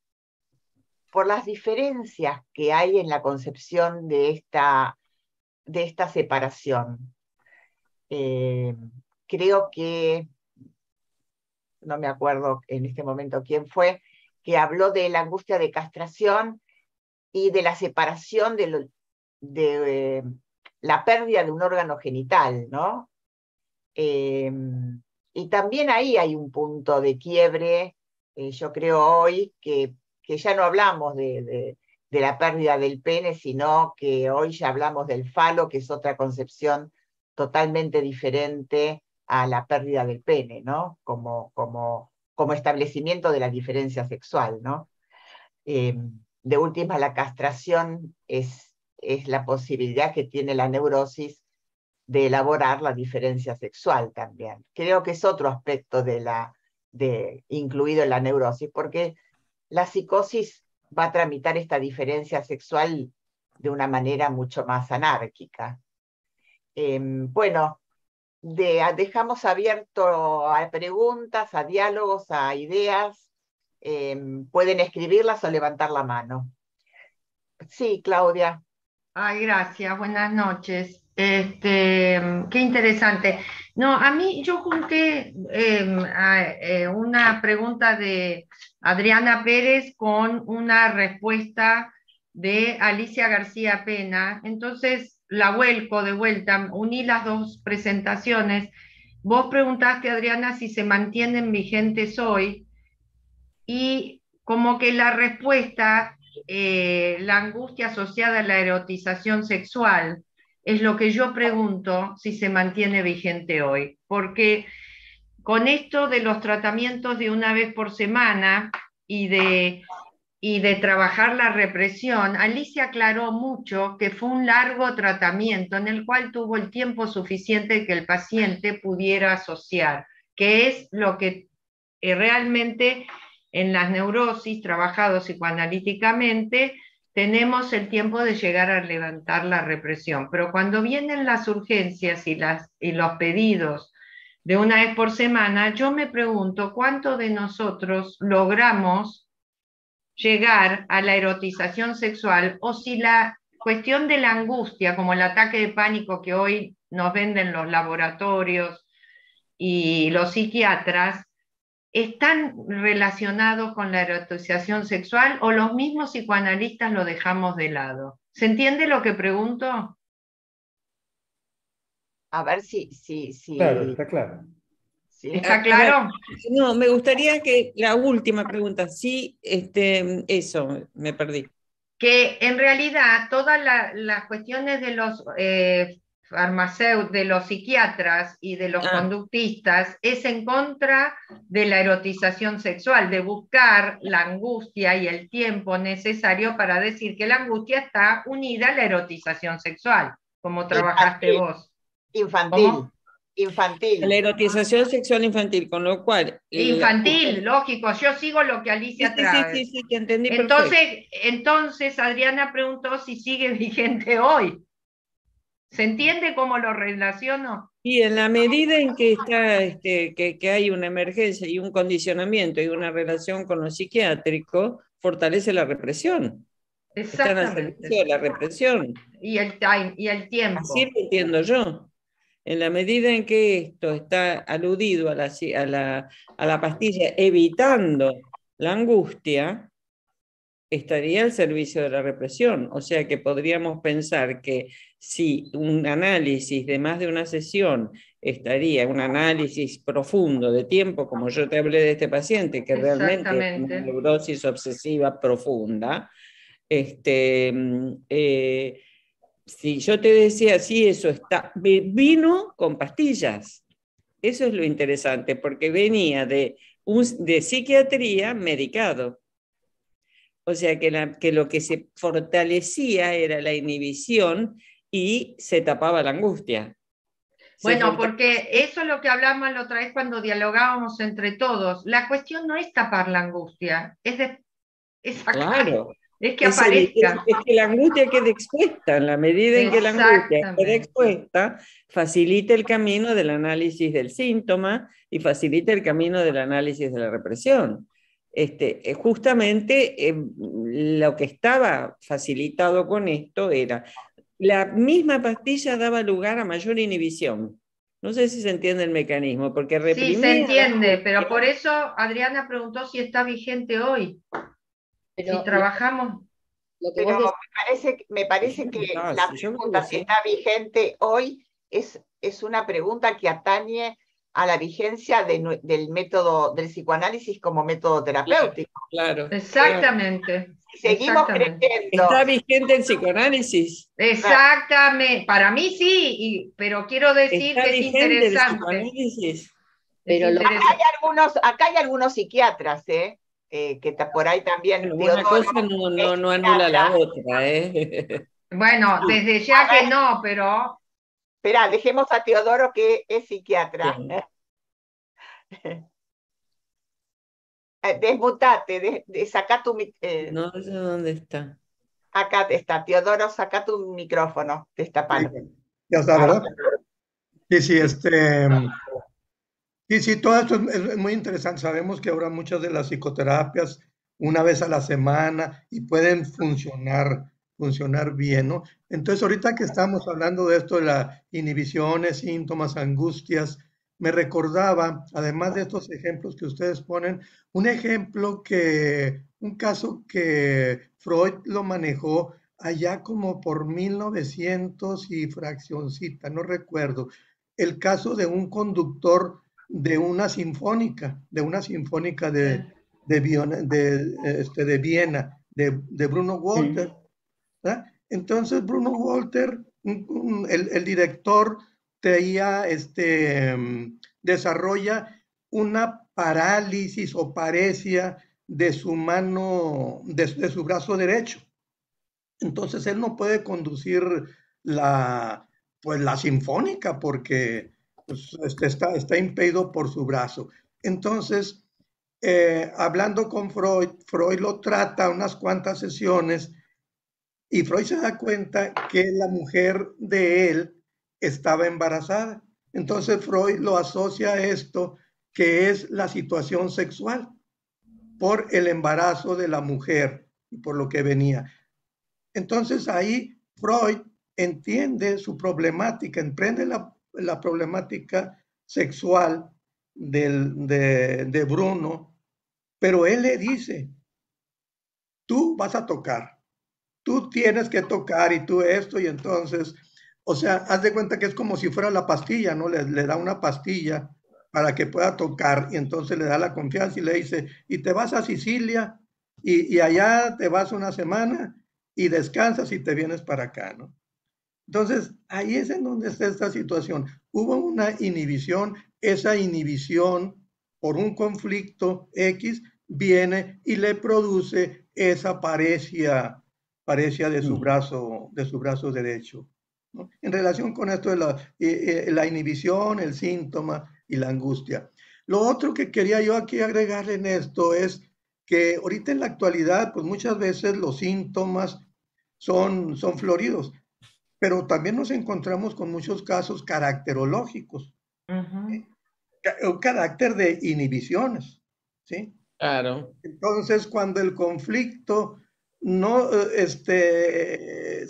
por las diferencias que hay en la concepción de esta separación. Creo que, no me acuerdo en este momento quién fue, que habló de la angustia de castración y de la separación de la pérdida de un órgano genital, ¿no? Y también ahí hay un punto de quiebre, yo creo hoy, que ya no hablamos de la pérdida del pene, sino que hoy ya hablamos del falo, que es otra concepción totalmente diferente a la pérdida del pene, ¿no? Como establecimiento de la diferencia sexual, ¿no? De última, la castración es la posibilidad que tiene la neurosis de elaborar la diferencia sexual también. Creo que es otro aspecto incluido en la neurosis, porque la psicosis va a tramitar esta diferencia sexual de una manera mucho más anárquica. Bueno, dejamos abierto a preguntas, a diálogos, a ideas. Pueden escribirlas o levantar la mano. Sí, Claudia. Ay, gracias, buenas noches. Qué interesante. No, a mí yo junté una pregunta de Adriana Pérez con una respuesta de Alicia García Pena. Entonces la vuelco de vuelta, uní las dos presentaciones. Vos preguntaste, Adriana, si se mantienen vigentes hoy y como que la respuesta, la angustia asociada a la erotización sexual, es lo que yo pregunto si se mantiene vigente hoy, porque con esto de los tratamientos de una vez por semana y de trabajar la represión, Alicia aclaró mucho que fue un largo tratamiento en el cual tuvo el tiempo suficiente que el paciente pudiera asociar, que es lo que realmente en las neurosis, trabajado psicoanalíticamente, tenemos el tiempo de llegar a levantar la represión. Pero cuando vienen las urgencias y los pedidos de una vez por semana, yo me pregunto cuánto de nosotros logramos llegar a la erotización sexual, o si la cuestión de la angustia, como el ataque de pánico que hoy nos venden los laboratorios y los psiquiatras, ¿están relacionados con la erotización sexual o los mismos psicoanalistas lo dejamos de lado? ¿Se entiende lo que pregunto? A ver si... Claro, está claro. ¿Sí? ¿Está claro? No, me gustaría que la última pregunta, sí, eso, me perdí. Que en realidad todas las cuestiones de los farmacéuticos, de los psiquiatras y de los conductistas es en contra de la erotización sexual, de buscar la angustia y el tiempo necesario para decir que la angustia está unida a la erotización sexual, como trabajaste vos. Infantil. ¿Cómo? Infantil. La erotización sexual infantil, con lo cual... Infantil, lógico, yo sigo lo que Alicia trae. Sí, te entendí perfecto. Entonces Adriana preguntó si sigue vigente hoy. ¿Se entiende cómo lo relaciono? Y en la medida en que está, que hay una emergencia y un condicionamiento y una relación con lo psiquiátrico, fortalece la represión. Están al servicio de la represión. Y el tiempo. Así lo entiendo yo. En la medida en que esto está aludido a la pastilla, evitando la angustia, estaría al servicio de la represión. O sea que podríamos pensar que si un análisis de más de una sesión estaría, un análisis profundo de tiempo, como yo te hablé de este paciente, que realmente es una neurosis obsesiva profunda, si yo te decía, sí, eso está, vino con pastillas. Eso es lo interesante, porque venía de psiquiatría medicado. O sea que lo que se fortalecía era la inhibición y se tapaba la angustia. Bueno, porque eso es lo que hablamos la otra vez cuando dialogábamos entre todos. La cuestión no es tapar la angustia, es sacar, Claro. es que aparezca. Es que la angustia quede expuesta. En la medida en que la angustia quede expuesta, facilita el camino del análisis del síntoma y facilita el camino del análisis de la represión. Justamente lo que estaba facilitado con esto era la misma pastilla daba lugar a mayor inhibición. No sé si se entiende el mecanismo, porque reprimía. Sí, se entiende, pero por eso Adriana preguntó si está vigente hoy. Pero si trabajamos. Pero me parece que la pregunta si está vigente hoy es una pregunta que atañe a la vigencia del método del psicoanálisis como método terapéutico. Claro. Exactamente. Seguimos creyendo. ¿Está vigente el psicoanálisis? Exactamente. Para mí sí, pero quiero decir que es interesante. El psicoanálisis? Pero acá hay algunos psiquiatras, que por ahí también. Una cosa no anula la otra, Bueno, desde ya que no, pero. Espera, dejemos a Teodoro, que es psiquiatra. Desmutate, saca tu. No sé dónde está. Acá está, Teodoro, saca tu micrófono, destapalo. Ya está, ¿verdad? Sí, Sí, todo esto es muy interesante. Sabemos que ahora muchas de las psicoterapias una vez a la semana y pueden funcionar bien, ¿no? Entonces, ahorita que estamos hablando de esto de las inhibiciones, síntomas, angustias, me recordaba, además de estos ejemplos que ustedes ponen, un caso que Freud lo manejó allá como por 1900 y fraccioncita, no recuerdo, el caso de un conductor de una sinfónica de Viena, de Bruno Walter. ¿Verdad? Entonces Bruno Walter, el director, desarrolla una parálisis o paresia de su mano, de su brazo derecho. Entonces él no puede conducir la sinfónica porque pues, está impedido por su brazo. Entonces, hablando con Freud lo trata unas cuantas sesiones y Freud se da cuenta que la mujer de él estaba embarazada. Entonces Freud lo asocia a esto, que es la situación sexual, por el embarazo de la mujer y por lo que venía. Entonces ahí Freud entiende su problemática, emprende la problemática sexual de Bruno, pero él le dice, tú vas a tocar, tú tienes que tocar y tú esto, y entonces, o sea, haz de cuenta que es como si fuera la pastilla, ¿no? Le da una pastilla para que pueda tocar y entonces le da la confianza y le dice, y te vas a Sicilia y allá te vas una semana y descansas y te vienes para acá, ¿no? Entonces, ahí es en donde está esta situación. Hubo una inhibición, esa inhibición por un conflicto X viene y le produce esa paresia de su brazo derecho, ¿no? En relación con esto de la inhibición, el síntoma y la angustia. Lo otro que quería yo aquí agregar en esto es que ahorita en la actualidad, pues muchas veces los síntomas son floridos, pero también nos encontramos con muchos casos caracterológicos, un carácter de inhibiciones, ¿sí? Claro. Entonces, cuando el conflicto no se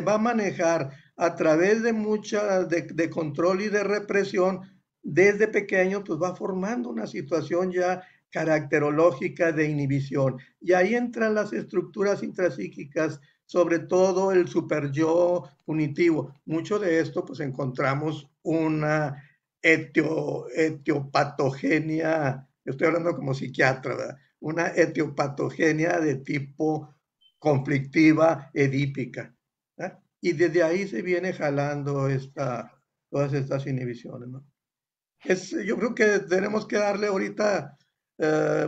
va a manejar a través de de control y de represión, desde pequeño, pues va formando una situación ya caracterológica de inhibición. Y ahí entran las estructuras intrapsíquicas, sobre todo el superyo punitivo. Mucho de esto, pues encontramos una etiopatogenia, estoy hablando como psiquiatra, ¿verdad? Una etiopatogenia de tipo conflictiva edípica, ¿verdad? Y desde ahí se viene jalando todas estas inhibiciones, ¿no? Yo creo que tenemos que darle ahorita,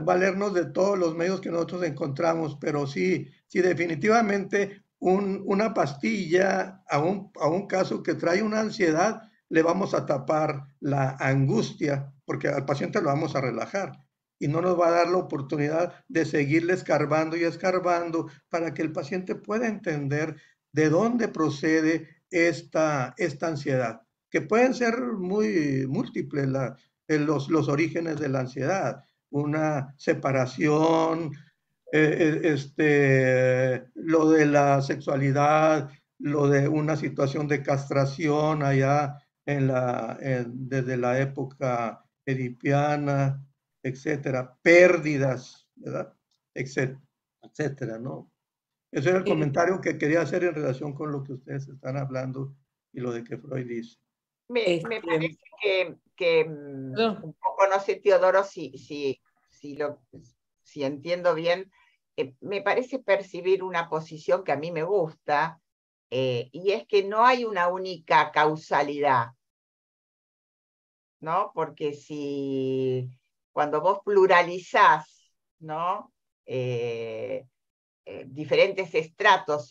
valernos de todos los medios que nosotros encontramos, pero sí definitivamente una pastilla a un caso que trae una ansiedad le vamos a tapar la angustia, porque al paciente lo vamos a relajar y no nos va a dar la oportunidad de seguirle escarbando y escarbando para que el paciente pueda entender de dónde procede esta ansiedad, que pueden ser muy múltiples los orígenes de la ansiedad, una separación, lo de la sexualidad, lo de una situación de castración allá desde la época edipiana, etcétera, pérdidas, ¿verdad? Etcétera, ¿no? Ese era el comentario que quería hacer en relación con lo que ustedes están hablando y lo de que Freud dice. Me parece que un poco, no sé, Teodoro, si entiendo bien, me parece percibir una posición que a mí me gusta, y es que no hay una única causalidad, ¿no? Porque cuando vos pluralizás, ¿no? Diferentes estratos,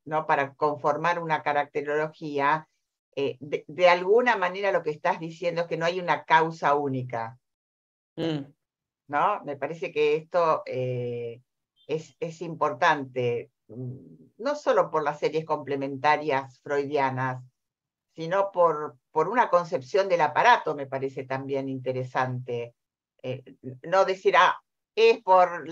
¿no? Para conformar una caracterología, de alguna manera lo que estás diciendo es que no hay una causa única, ¿no? Me parece que esto es importante, no solo por las series complementarias freudianas, sino por una concepción del aparato, me parece también interesante. No decir, es por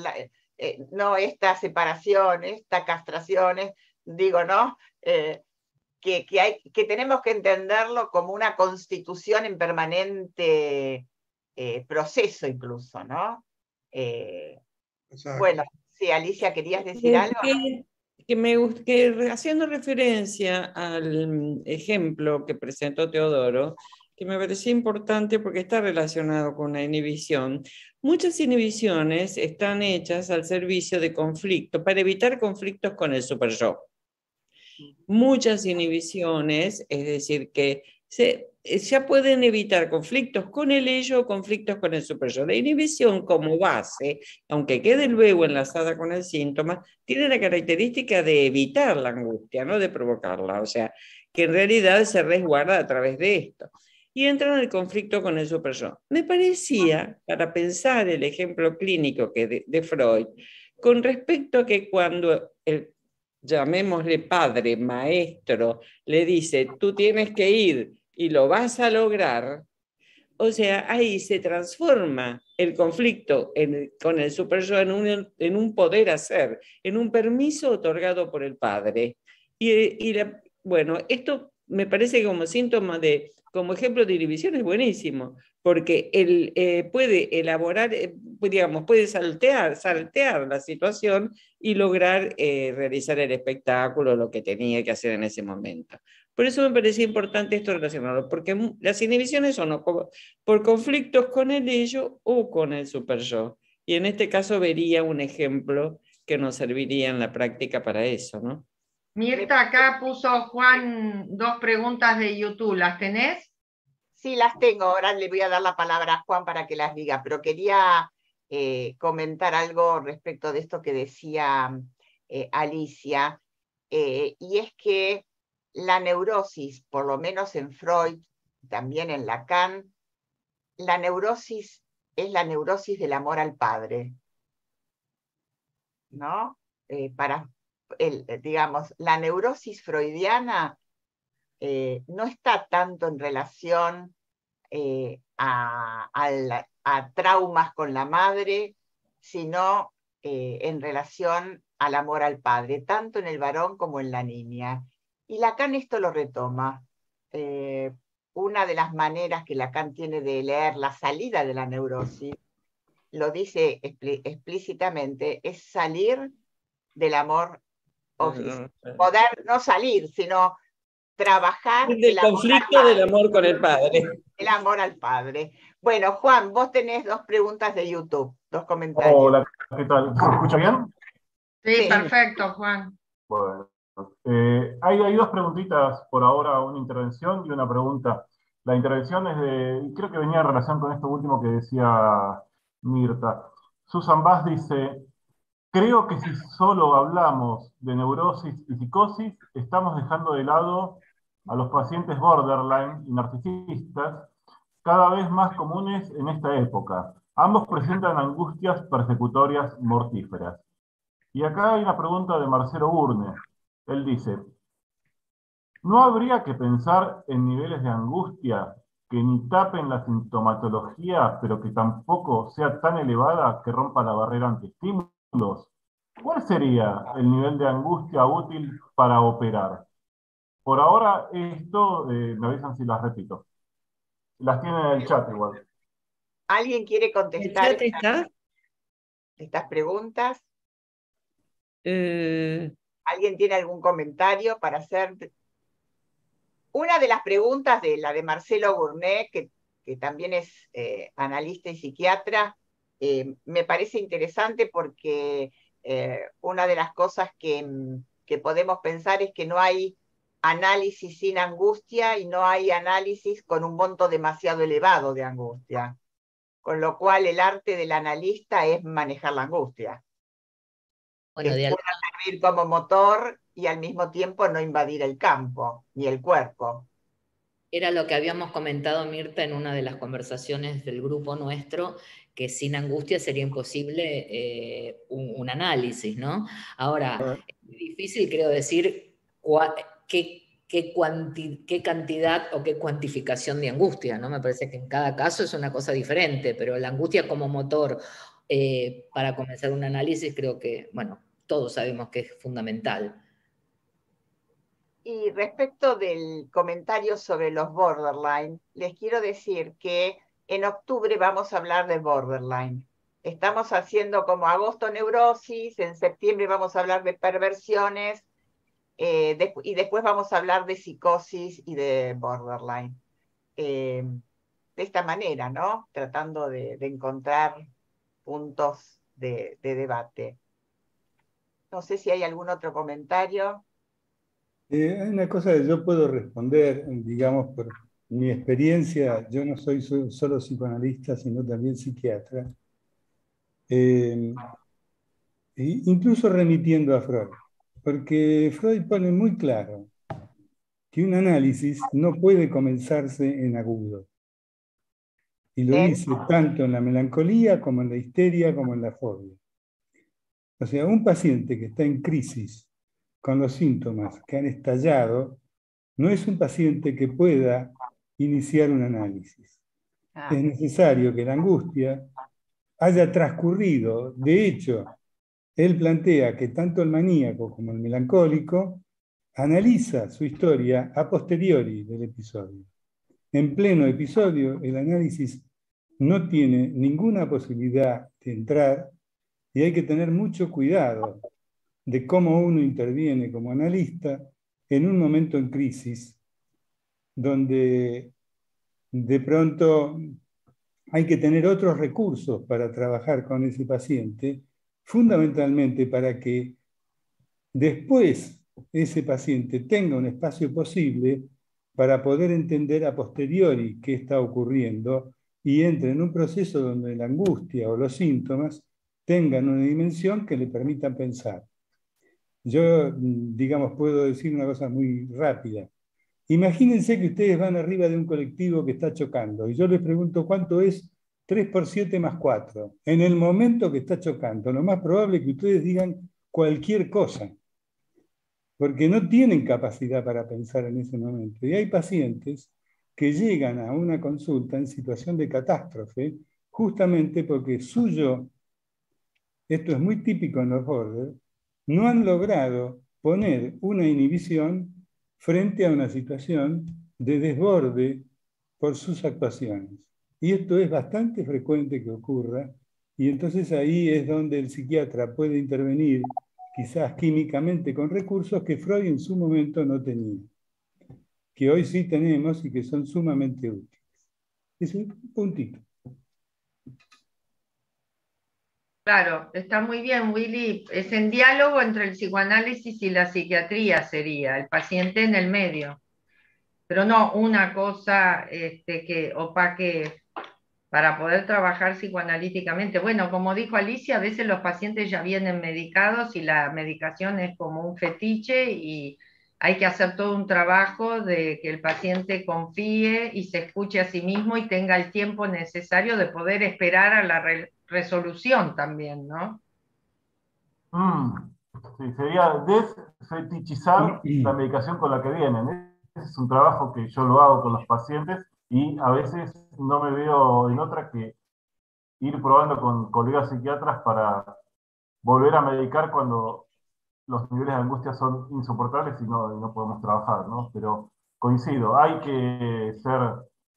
no esta separación, esta castración, digo, ¿no? Que tenemos que entenderlo como una constitución en permanente proceso incluso, ¿no? Bueno, sí, Alicia, ¿querías decir algo? Que haciendo referencia al ejemplo que presentó Teodoro, que me parecía importante porque está relacionado con la inhibición. Muchas inhibiciones están hechas al servicio de conflicto, para evitar conflictos con el superyo. Muchas inhibiciones, es decir, que ya pueden evitar conflictos con el ello o conflictos con el superyo. La inhibición como base, aunque quede luego enlazada con el síntoma, tiene la característica de evitar la angustia, no de provocarla, o sea, que en realidad se resguarda a través de esto. Y entra en el conflicto con el superyo. Me parecía, para pensar el ejemplo clínico de Freud, con respecto a que cuando llamémosle padre, maestro, le dice, tú tienes que ir y lo vas a lograr, o sea, ahí se transforma el conflicto con el superyo en un poder hacer, en un permiso otorgado por el padre. Bueno, esto me parece como síntoma como ejemplo de inhibición es buenísimo, porque él puede elaborar, digamos, puede saltear la situación y lograr realizar el espectáculo, lo que tenía que hacer en ese momento. Por eso me parecía importante esto relacionado, porque las inhibiciones son por conflictos con el ello o con el superyo. Y en este caso vería un ejemplo que nos serviría en la práctica para eso, ¿no? Mirta, acá puso Juan 2 preguntas de YouTube, ¿las tenés? Sí, las tengo. Ahora le voy a dar la palabra a Juan para que las diga, pero quería comentar algo respecto de esto que decía Alicia, y es que la neurosis, por lo menos en Freud, también en Lacan, la neurosis es la neurosis del amor al padre, ¿no? Digamos, la neurosis freudiana no está tanto en relación a traumas con la madre, sino en relación al amor al padre, tanto en el varón como en la niña. Y Lacan esto lo retoma. Una de las maneras que Lacan tiene de leer la salida de la neurosis, lo dice explícitamente, es salir del amor, poder no salir, sino trabajar el conflicto del amor con el padre. El amor al padre. Bueno, Juan, vos tenés 2 preguntas de YouTube, 2 comentarios. Hola, ¿qué tal? ¿Se escucha bien? Sí, perfecto, Juan. Bueno, hay 2 preguntitas por ahora, una intervención y una pregunta. La intervención creo que venía en relación con esto último que decía Mirta. Susan Bass dice, creo que si solo hablamos de neurosis y psicosis, estamos dejando de lado a los pacientes borderline y narcisistas, cada vez más comunes en esta época. Ambos presentan angustias persecutorias mortíferas. Y acá hay una pregunta de Marcelo Urne. Él dice, ¿no habría que pensar en niveles de angustia que ni tapen la sintomatología, pero que tampoco sea tan elevada que rompa la barrera ante estímulos? ¿Cuál sería el nivel de angustia útil para operar? Por ahora, esto, me avisan si las repito. Las tienen en el chat igual. ¿Alguien quiere ¿El contestar chat está? estas preguntas? Eh, ¿Alguien tiene algún comentario para hacer? Una de las preguntas de la de Marcelo Gourmet, que también es analista y psiquiatra, me parece interesante porque una de las cosas que podemos pensar es que no hay análisis sin angustia y no hay análisis con un monto demasiado elevado de angustia. Con lo cual el arte del analista es manejar la angustia. Bueno, Que pueda servir como motor y al mismo tiempo no invadir el campo ni el cuerpo. era lo que habíamos comentado, Mirta, en una de las conversaciones del grupo nuestro, que sin angustia sería imposible un análisis, ¿no? Ahora, es muy difícil, creo, decir qué cantidad o qué cuantificación de angustia, ¿no? Me parece que en cada caso es una cosa diferente, pero la angustia como motor para comenzar un análisis creo que, bueno, todos sabemos que es fundamental. Y respecto del comentario sobre los borderline, les quiero decir que en octubre vamos a hablar de borderline. Estamos haciendo como agosto neurosis, en septiembre vamos a hablar de perversiones y después vamos a hablar de psicosis y de borderline. De esta manera, ¿no? Tratando de encontrar puntos de debate. No sé si hay algún otro comentario. Hay una cosa que yo puedo responder, digamos, por mi experiencia. Yo no soy solo psicoanalista, sino también psiquiatra. Incluso remitiendo a Freud, porque Freud pone muy claro que un análisis no puede comenzarse en agudo. Y lo dice tanto en la melancolía como en la histeria como en la fobia. O sea, un paciente que está en crisis con los síntomas que han estallado no es un paciente que pueda iniciar un análisis. Es necesario que la angustia haya transcurrido. De hecho, él plantea que tanto el maníaco como el melancólico analiza su historia a posteriori del episodio. En pleno episodio, el análisis no tiene ninguna posibilidad de entrar y hay que tener mucho cuidado de cómo uno interviene como analista en un momento en crisis donde de pronto hay que tener otros recursos para trabajar con ese paciente, fundamentalmente para que después ese paciente tenga un espacio posible para poder entender a posteriori qué está ocurriendo y entre en un proceso donde la angustia o los síntomas tengan una dimensión que le permita pensar. Yo, digamos, puedo decir una cosa muy rápida. Imagínense que ustedes van arriba de un colectivo que está chocando y yo les pregunto cuánto es 3 por 7 más 4. En el momento que está chocando, lo más probable es que ustedes digan cualquier cosa, porque no tienen capacidad para pensar en ese momento. Y hay pacientes que llegan a una consulta en situación de catástrofe justamente porque su yo, esto es muy típico en los border, no han logrado poner una inhibición frente a una situación de desborde por sus actuaciones. Y esto es bastante frecuente que ocurra, y entonces ahí es donde el psiquiatra puede intervenir, quizás químicamente, con recursos que Freud en su momento no tenía, que hoy sí tenemos y que son sumamente útiles. Es un puntito. Claro, está muy bien, Willy. Es en diálogo entre el psicoanálisis y la psiquiatría sería, el paciente en el medio. Pero no una cosa que opaque para poder trabajar psicoanalíticamente. Bueno, como dijo Alicia, a veces los pacientes ya vienen medicados y la medicación es como un fetiche y hay que hacer todo un trabajo de que el paciente confíe y se escuche a sí mismo y tenga el tiempo necesario de poder esperar a la resolución también, ¿no? Sí, sería desfetichizar la medicación con la que vienen. Ese es un trabajo que yo lo hago con los pacientes y a veces no me veo en otra que ir probando con colegas psiquiatras para volver a medicar cuando los niveles de angustia son insoportables y no podemos trabajar, ¿no? Pero coincido, hay que ser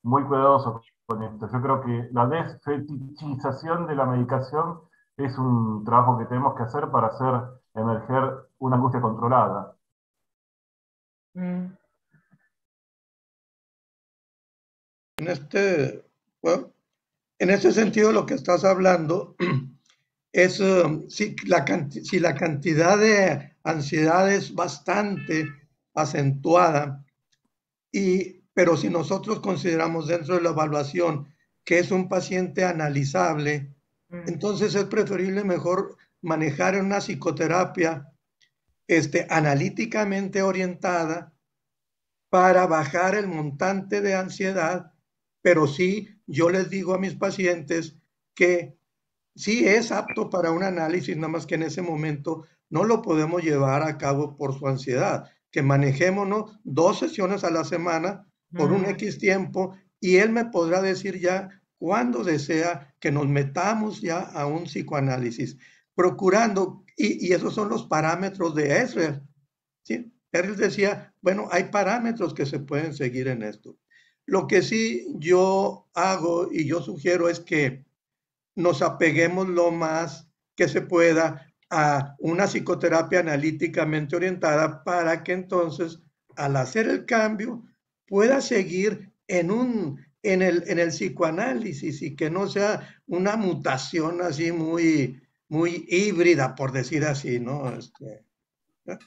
muy cuidadosos con esto. Yo creo que la desfetichización de la medicación es un trabajo que tenemos que hacer para hacer emerger una angustia controlada. Mm. Bueno, en este sentido, lo que estás hablando es si la cantidad de ansiedad es bastante acentuada, pero si nosotros consideramos dentro de la evaluación que es un paciente analizable, entonces es preferible mejor manejar una psicoterapia analíticamente orientada para bajar el montante de ansiedad, pero sí yo les digo a mis pacientes que sí es apto para un análisis, nada más que en ese momento no lo podemos llevar a cabo por su ansiedad, que manejémonos 2 sesiones a la semana por un X tiempo y él me podrá decir ya cuando desea que nos metamos ya a un psicoanálisis, procurando, y esos son los parámetros de Esrer, ¿sí? Él decía, bueno, hay parámetros que se pueden seguir en esto. Lo que sí yo hago y yo sugiero es que nos apeguemos lo más que se pueda a una psicoterapia analíticamente orientada para que entonces, al hacer el cambio, pueda seguir en el psicoanálisis y que no sea una mutación así muy, muy híbrida, por decir así, ¿no?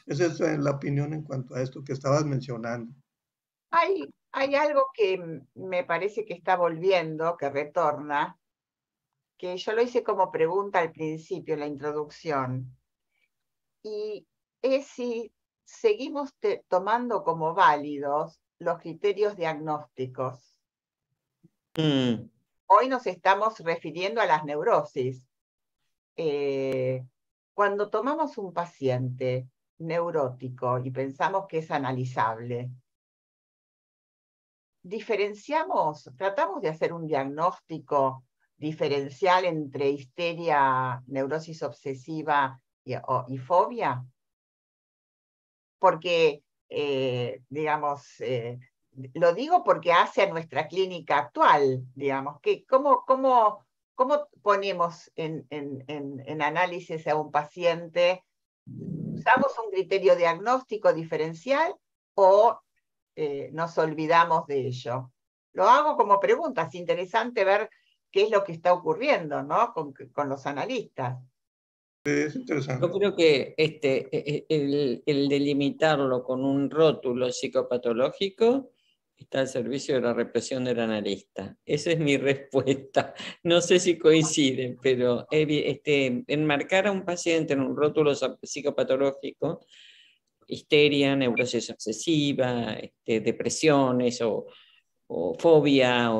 Esa es la opinión en cuanto a esto que estabas mencionando. Hay algo que me parece que está volviendo, que retorna, que yo lo hice como pregunta al principio, en la introducción, y es si seguimos tomando como válidos los criterios diagnósticos. Hoy nos estamos refiriendo a las neurosis. Cuando tomamos un paciente neurótico y pensamos que es analizable, tratamos de hacer un diagnóstico diferencial entre histeria, neurosis obsesiva y fobia, porque, lo digo porque hace a nuestra clínica actual, digamos, que ¿cómo ponemos en análisis a un paciente? ¿Usamos un criterio diagnóstico diferencial o nos olvidamos de ello? Lo hago como pregunta, es interesante ver qué es lo que está ocurriendo, ¿no? con los analistas. Es interesante. Yo creo que el delimitarlo con un rótulo psicopatológico está al servicio de la represión del analista. Esa es mi respuesta. No sé si coinciden, pero enmarcar a un paciente en un rótulo psicopatológico, histeria, neurosis obsesiva, depresiones o fobia,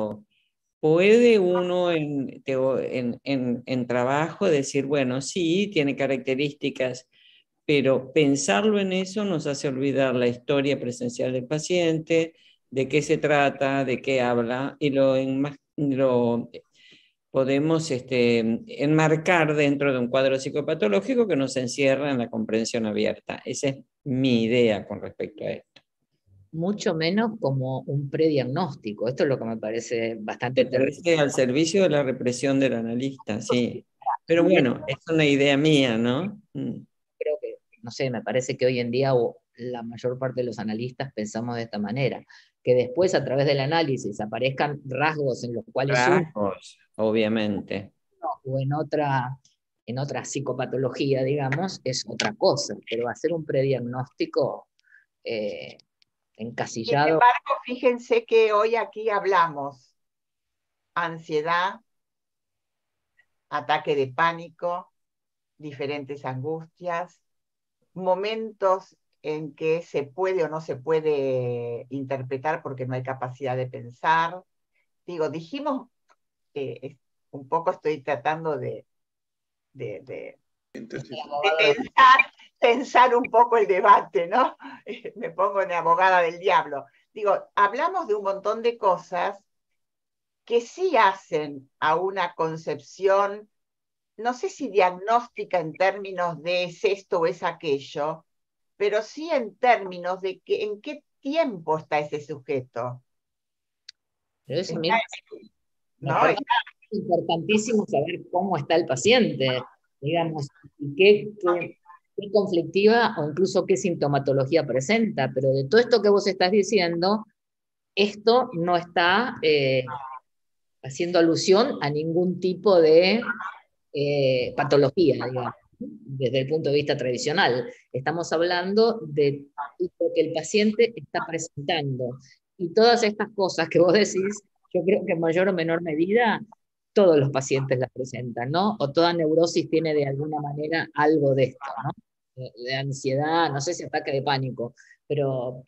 puede uno en trabajo decir, bueno, sí, tiene características, pero pensarlo en eso nos hace olvidar la historia presencial del paciente, de qué se trata, de qué habla, y lo podemos enmarcar dentro de un cuadro psicopatológico que nos encierra en la comprensión abierta. Esa es mi idea con respecto a esto. Mucho menos como un prediagnóstico. Esto es lo que me parece bastante terrible. Me parece al servicio de la represión del analista, sí. Pero bueno, es una idea mía, ¿no? Creo que, no sé, me parece que hoy en día la mayor parte de los analistas pensamos de esta manera, que después a través del análisis aparezcan rasgos en los cuales obviamente. O en otra psicopatología, digamos, es otra cosa, pero hacer un prediagnóstico encasillado. Sin embargo, fíjense que hoy aquí hablamos ansiedad, ataque de pánico, diferentes angustias, momentos en que se puede o no se puede interpretar porque no hay capacidad de pensar. Digo, dijimos, un poco estoy tratando de pensar un poco el debate, ¿no? Me pongo en abogada del diablo. Digo, hablamos de un montón de cosas que sí hacen a una concepción, no sé si diagnóstica en términos de es esto o es aquello, pero sí en términos de que en qué tiempo está ese sujeto. Pero eso, mira, ¿No? es importantísimo saber cómo está el paciente, digamos, y qué conflictiva o incluso qué sintomatología presenta, pero de todo esto que vos estás diciendo, esto no está haciendo alusión a ningún tipo de patología, digamos, desde el punto de vista tradicional. Estamos hablando de lo que el paciente está presentando. Y todas estas cosas que vos decís, yo creo que en mayor o menor medida todos los pacientes las presentan, ¿no? O toda neurosis tiene de alguna manera algo de esto, ¿no? De ansiedad, no sé si ataque de pánico, pero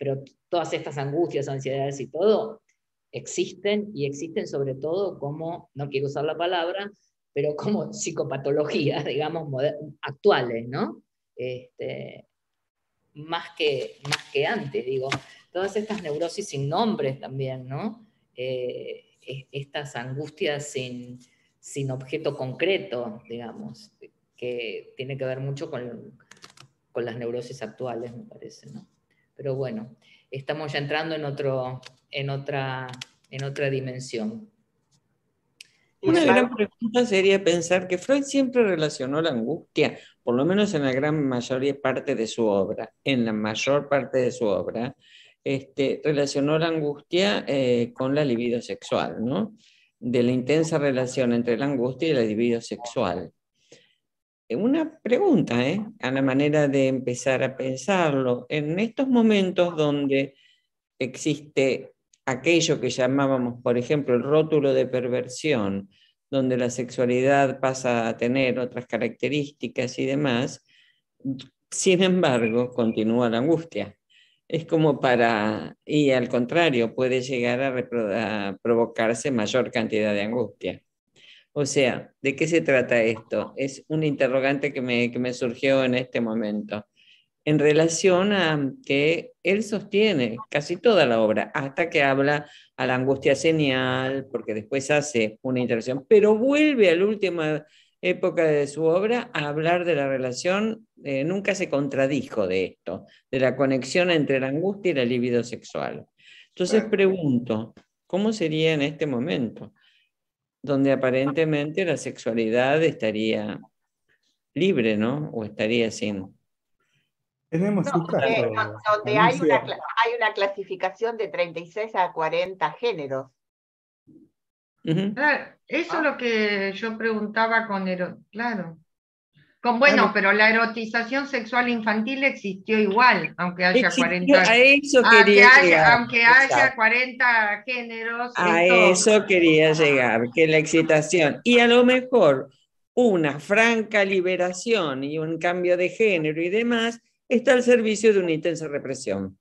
todas estas angustias, ansiedades y todo existen, y existen sobre todo como, no quiero usar la palabra, pero como psicopatologías, digamos, actuales, ¿no? Más que antes, digo. Todas estas neurosis sin nombres también, ¿no? Estas angustias sin objeto concreto, digamos, que tiene que ver mucho con las neurosis actuales, me parece, ¿no? Pero bueno, estamos ya entrando en otra dimensión. Una gran pregunta sería pensar que Freud siempre relacionó la angustia, por lo menos en la gran mayoría parte de su obra, en la mayor parte de su obra, relacionó la angustia con la libido sexual, ¿no? De la intensa relación entre la angustia y la libido sexual. Una pregunta, a la manera de empezar a pensarlo. En estos momentos donde existe aquello que llamábamos, por ejemplo, el rótulo de perversión, donde la sexualidad pasa a tener otras características y demás, sin embargo, continúa la angustia. Es como y al contrario, puede llegar a provocarse mayor cantidad de angustia. O sea, ¿de qué se trata esto? Es un interrogante que me surgió en este momento, en relación a que él sostiene casi toda la obra, hasta que habla a la angustia señal, porque después hace una interacción, pero vuelve a la última época de su obra a hablar de la relación, nunca se contradijo de esto, de la conexión entre la angustia y la libido sexual. Entonces pregunto, ¿cómo sería en este momento? Donde aparentemente la sexualidad estaría libre, ¿no? O estaría sin... Tenemos su caso. Donde hay una clasificación de 36 a 40 géneros. Claro, eso es lo que yo preguntaba claro. Bueno, pero la erotización sexual infantil existió igual, aunque haya 40. A eso quería llegar. Aunque haya 40 géneros. A eso quería llegar, que la excitación. Y a lo mejor una franca liberación y un cambio de género y demás está al servicio de una intensa represión.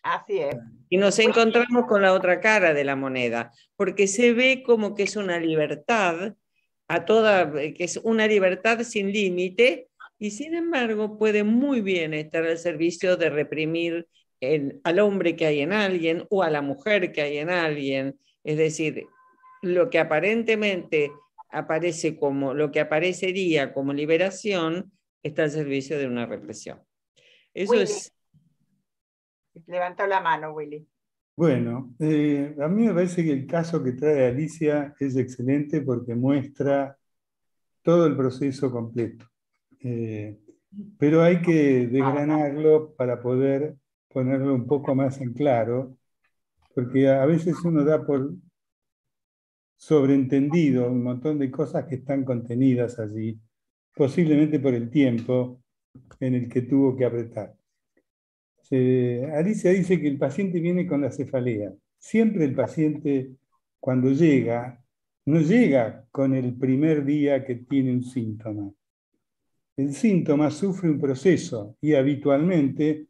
Así es. Y nos encontramos con la otra cara de la moneda, porque se ve como que es una libertad que es una libertad sin límite, y sin embargo puede muy bien estar al servicio de reprimir al hombre que hay en alguien o a la mujer que hay en alguien. Es decir, lo que aparentemente lo que aparecería como liberación está al servicio de una represión. Eso Willy. es... Levantó la mano, Willy. Bueno, a mí me parece que el caso que trae Alicia es excelente porque muestra todo el proceso completo. Pero hay que desgranarlo para poder ponerlo un poco más en claro, porque a veces uno da por sobreentendido un montón de cosas que están contenidas allí, posiblemente por el tiempo en el que tuvo que apretar. Alicia dice que el paciente viene con la cefalea. Siempre el paciente, cuando llega, no llega con el primer día que tiene un síntoma. el síntoma sufre un proceso y habitualmente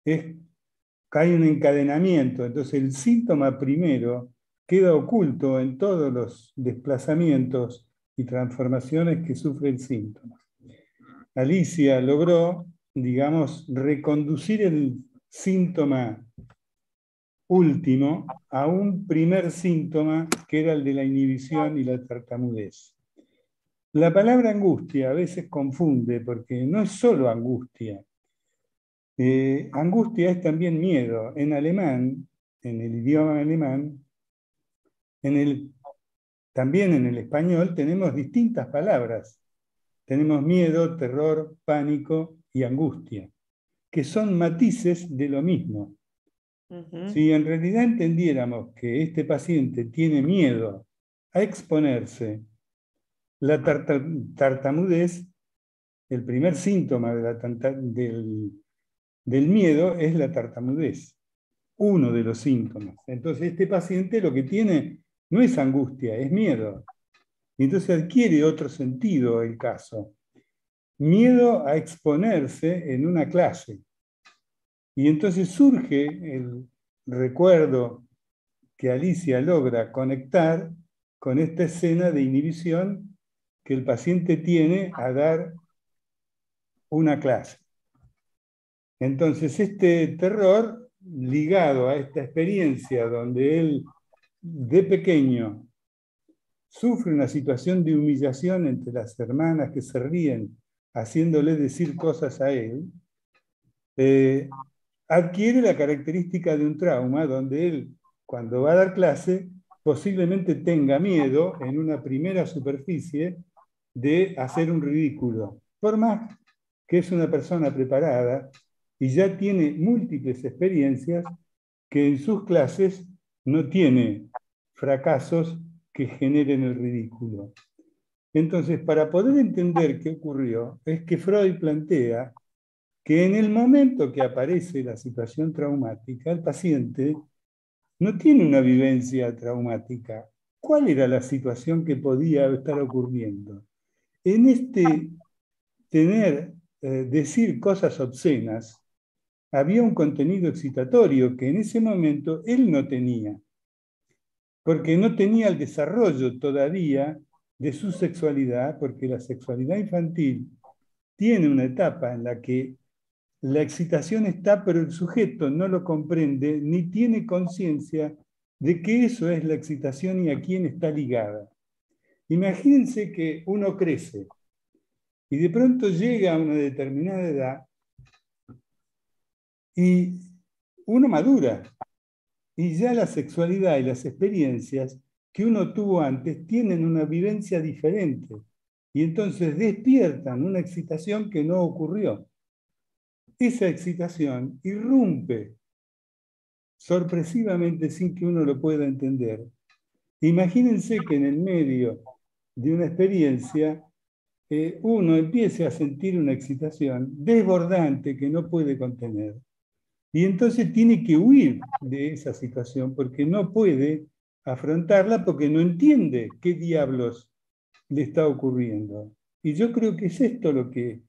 hay un encadenamiento. Entonces el síntoma primero queda oculto en todos los desplazamientos y transformaciones que sufre el síntoma. Alicia logró, digamos, reconducir el síntoma último a un primer síntoma que era el de la inhibición y la tartamudez. La palabra angustia a veces confunde porque no es solo angustia. Angustia es también miedo. En alemán, en el idioma alemán, también en el español tenemos distintas palabras. Tenemos miedo, terror, pánico y angustia, que son matices de lo mismo. Si en realidad entendiéramos que este paciente tiene miedo a exponerse, la tartamudez, el primer síntoma del miedo es la tartamudez, uno de los síntomas. Entonces este paciente lo que tiene no es angustia, es miedo. Y entonces adquiere otro sentido el caso. Miedo a exponerse en una clase. Y entonces surge el recuerdo que Alicia logra conectar con esta escena de inhibición que el paciente tiene a dar una clase. Entonces este terror ligado a esta experiencia donde él de pequeño sufre una situación de humillación entre las hermanas que se ríen haciéndole decir cosas a él, adquiere la característica de un trauma donde él, cuando va a dar clase, posiblemente tenga miedo en una primera superficie de hacer un ridículo, por más que es una persona preparada y ya tiene múltiples experiencias que en sus clases no tiene fracasos que generen el ridículo. Entonces, para poder entender qué ocurrió, es que Freud plantea que en el momento que aparece la situación traumática, el paciente no tiene una vivencia traumática. ¿Cuál era la situación que podía estar ocurriendo? En este decir cosas obscenas, había un contenido excitatorio que en ese momento él no tenía, porque no tenía el desarrollo todavía de su sexualidad, porque la sexualidad infantil tiene una etapa en la que la excitación está, pero el sujeto no lo comprende ni tiene conciencia de que eso es la excitación y a quién está ligada. Imagínense que uno crece y de pronto llega a una determinada edad y uno madura y ya la sexualidad y las experiencias que uno tuvo antes tienen una vivencia diferente y entonces despiertan una excitación que no ocurrió. Esa excitación irrumpe sorpresivamente sin que uno lo pueda entender. Imagínense que en el medio de una experiencia uno empiece a sentir una excitación desbordante que no puede contener. Y entonces tiene que huir de esa situación porque no puede afrontarla porque no entiende qué diablos le está ocurriendo. Y yo creo que es esto lo que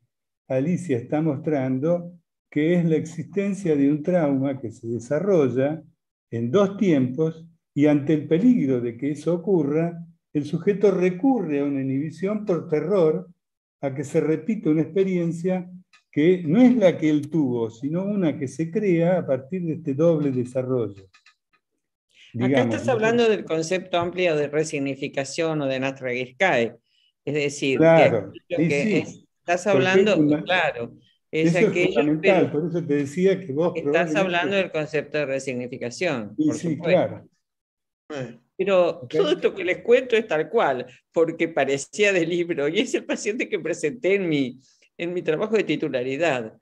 Alicia está mostrando, que es la existencia de un trauma que se desarrolla en dos tiempos y ante el peligro de que eso ocurra, el sujeto recurre a una inhibición por terror a que se repita una experiencia que no es la que él tuvo, sino una que se crea a partir de este doble desarrollo. Digamos, acá estás hablando del concepto amplio de resignificación o de Nastraguiscae. Es decir, claro, estás hablando, claro, es fundamental, por eso te decía que vos estás hablando del concepto de resignificación, por supuesto. Claro. Pero todo esto que les cuento es tal cual, porque parecía de libro, y es el paciente que presenté en mi trabajo de titularidad.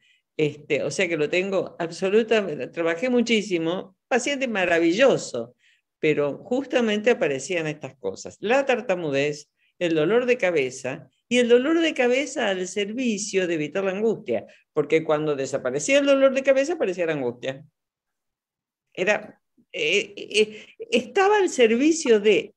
O sea que lo tengo absolutamente, trabajé muchísimo, paciente maravilloso, pero justamente aparecían estas cosas: la tartamudez, el dolor de cabeza, y el dolor de cabeza al servicio de evitar la angustia, porque cuando desaparecía el dolor de cabeza aparecía la angustia. Estaba al servicio de,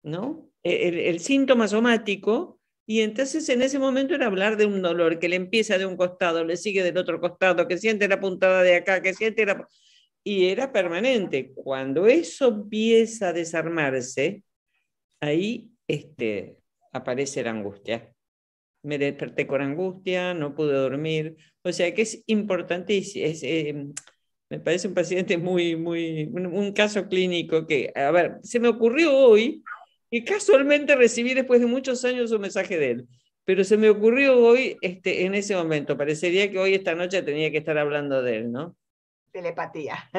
¿no? El síntoma somático Y entonces en ese momento era hablar de un dolor que le empieza de un costado, le sigue del otro costado, que siente la puntada de acá, que siente la... Y era permanente. Cuando eso empieza a desarmarse, ahí aparece la angustia. Me desperté con angustia, no pude dormir. O sea que es importantísimo. Me parece un paciente un caso clínico que, a ver, se me ocurrió hoy y casualmente recibí después de muchos años un mensaje de él. Pero se me ocurrió hoy, en ese momento. Parecería que hoy, esta noche, tenía que estar hablando de él, ¿no? Telepatía.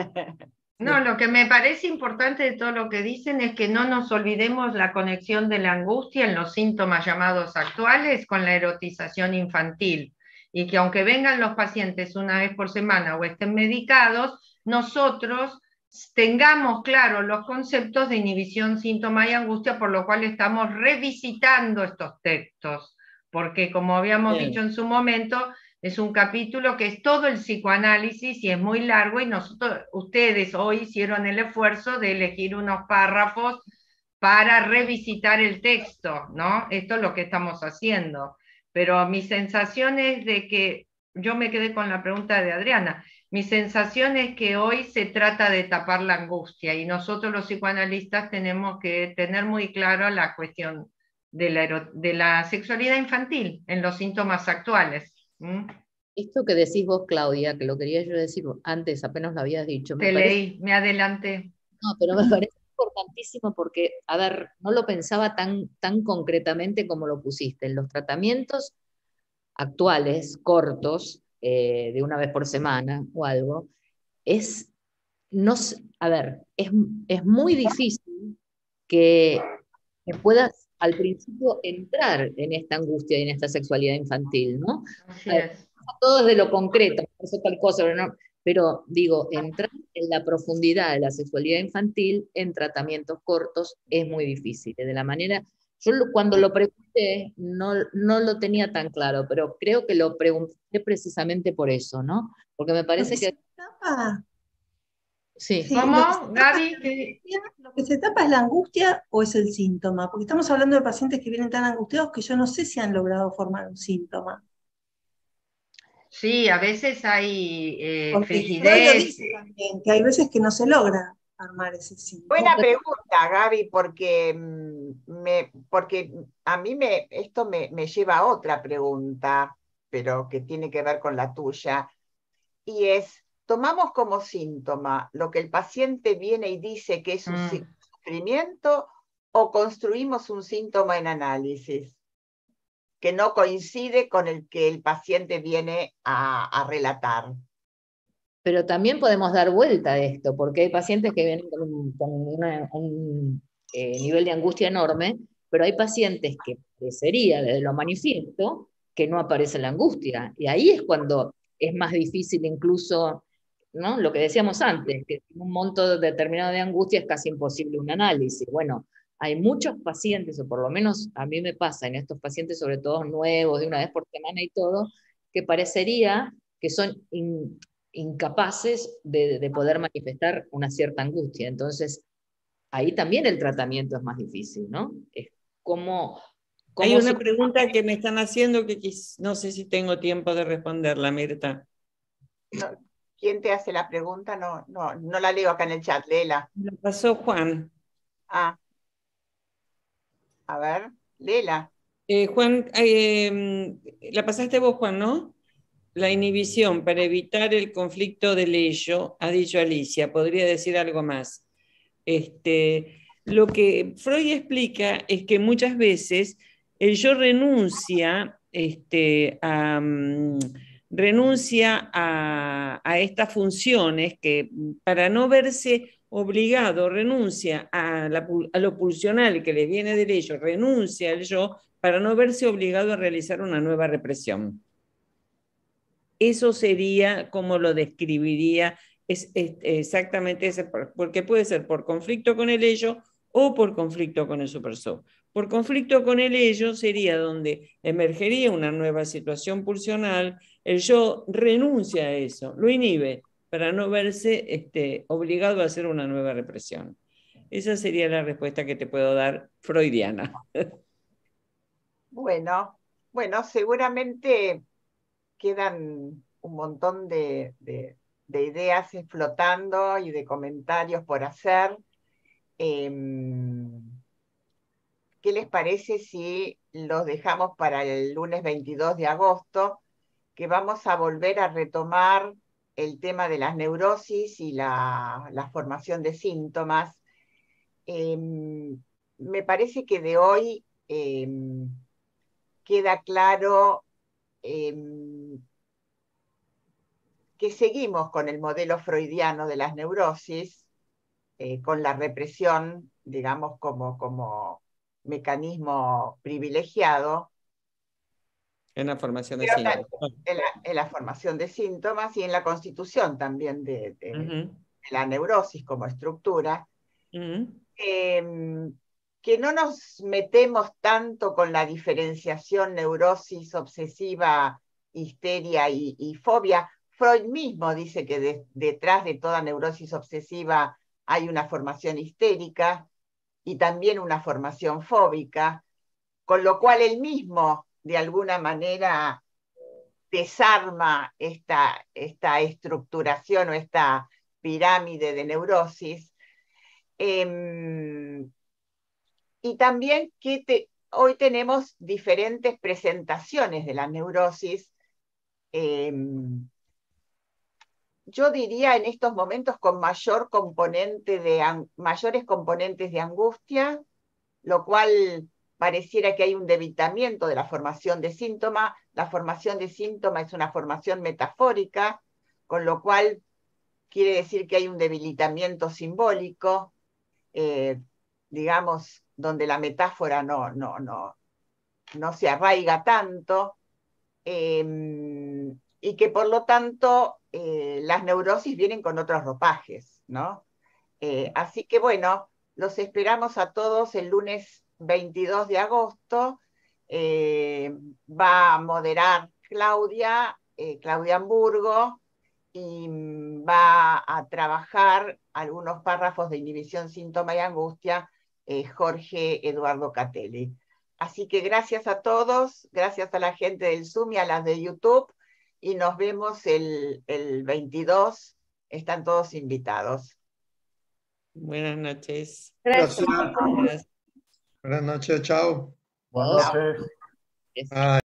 No, lo que me parece importante de todo lo que dicen es que no nos olvidemos la conexión de la angustia en los síntomas llamados actuales con la erotización infantil, y que aunque vengan los pacientes una vez por semana o estén medicados, nosotros tengamos claros los conceptos de inhibición, síntoma y angustia, por lo cual estamos revisitando estos textos, porque como habíamos dicho en su momento, es un capítulo que es todo el psicoanálisis y es muy largo, y ustedes hoy hicieron el esfuerzo de elegir unos párrafos para revisitar el texto, ¿no? Esto es lo que estamos haciendo. Pero mi sensación es de que, yo me quedé con la pregunta de Adriana, mi sensación es que hoy se trata de tapar la angustia, y nosotros los psicoanalistas tenemos que tener muy claro la cuestión de la sexualidad infantil en los síntomas actuales. Esto que decís vos, Claudia, que lo quería yo decir antes, apenas lo habías dicho. Me adelanté. No, pero me parece importantísimo porque, a ver, no lo pensaba tan concretamente como lo pusiste. En los tratamientos actuales, cortos, de una vez por semana o algo, es muy difícil que puedas al principio entrar en esta angustia y en esta sexualidad infantil, ¿no? Así es. Todo desde lo concreto, eso tal cosa, pero digo, entrar en la profundidad de la sexualidad infantil en tratamientos cortos es muy difícil. De la manera, cuando lo pregunté no lo tenía tan claro, pero creo que lo pregunté precisamente por eso, ¿no? Porque me parece que... Sí. ¿Cómo, Gaby? ¿Lo que se tapa es la angustia o es el síntoma? Porque estamos hablando de pacientes que vienen tan angustiados que yo no sé si han logrado formar un síntoma. Sí, a veces hay frigidez. Lo dice también, que hay veces que no se logra armar ese síntoma. Buena pregunta, Gaby, porque a mí esto me lleva a otra pregunta, pero que tiene que ver con la tuya, y es, ¿tomamos como síntoma lo que el paciente viene y dice que es un sufrimiento, o construimos un síntoma en análisis que no coincide con el que el paciente viene a relatar? Pero también podemos dar vuelta a esto, porque hay pacientes que vienen con un nivel de angustia enorme, pero hay pacientes que parecería desde lo manifiesto que no aparece la angustia, y ahí es cuando es más difícil incluso, ¿no? Lo que decíamos antes, que en un monto determinado de angustia es casi imposible un análisis. Bueno, hay muchos pacientes, o por lo menos a mí me pasa en estos pacientes, sobre todo nuevos, de una vez por semana y todo, que parecería que son incapaces de poder manifestar una cierta angustia. Entonces, ahí también el tratamiento es más difícil, ¿no? Es como... Hay una pregunta que me están haciendo que no sé si tengo tiempo de responderla, Mirta. No, ¿quién te hace la pregunta? No la leo acá en el chat, léela. La pasó Juan. Ah. A ver, léela. Juan, la pasaste vos, Juan, ¿no? La inhibición para evitar el conflicto del ello, ha dicho Alicia, podría decir algo más. Lo que Freud explica es que muchas veces el yo renuncia a estas funciones, que para no verse obligado, renuncia a lo pulsional que le viene del ello, renuncia al yo para no verse obligado a realizar una nueva represión. Eso sería como lo describiría, es exactamente ese, porque puede ser por conflicto con el ello o por conflicto con el supersó. Por conflicto con el ello sería donde emergería una nueva situación pulsional, el yo renuncia a eso, lo inhibe para no verse obligado a hacer una nueva represión. Esa sería la respuesta que te puedo dar freudiana. Bueno, seguramente quedan un montón de ideas flotando y de comentarios por hacer. ¿Qué les parece si los dejamos para el lunes 22 de agosto, que vamos a volver a retomar el tema de las neurosis y la formación de síntomas? Me parece que de hoy queda claro que seguimos con el modelo freudiano de las neurosis, con la represión, digamos, como mecanismo privilegiado. En la formación de Pero síntomas. en la formación de síntomas y en la constitución también de la neurosis como estructura. Que no nos metemos tanto con la diferenciación neurosis obsesiva, histeria y fobia. Freud mismo dice que detrás de toda neurosis obsesiva hay una formación histérica y también una formación fóbica, con lo cual él mismo, de alguna manera, desarma esta estructuración o esta pirámide de neurosis. Y también que hoy tenemos diferentes presentaciones de la neurosis. Yo diría en estos momentos con mayores componentes de angustia, lo cual pareciera que hay un debilitamiento de la formación de síntoma. La formación de síntoma es una formación metafórica, con lo cual quiere decir que hay un debilitamiento simbólico, digamos, donde la metáfora no se arraiga tanto, y que por lo tanto las neurosis vienen con otros ropajes, ¿no? Así que bueno, los esperamos a todos el lunes 22 de agosto. Va a moderar Claudia Hamburgo, y va a trabajar algunos párrafos de inhibición, síntoma y angustia, Jorge Eduardo Catelli. Así que gracias a todos, gracias a la gente del Zoom y a las de YouTube, y nos vemos el 22. Están todos invitados. Buenas noches. Gracias. Gracias. Buenas noches, chao. Buenas noches. Yes. Bye.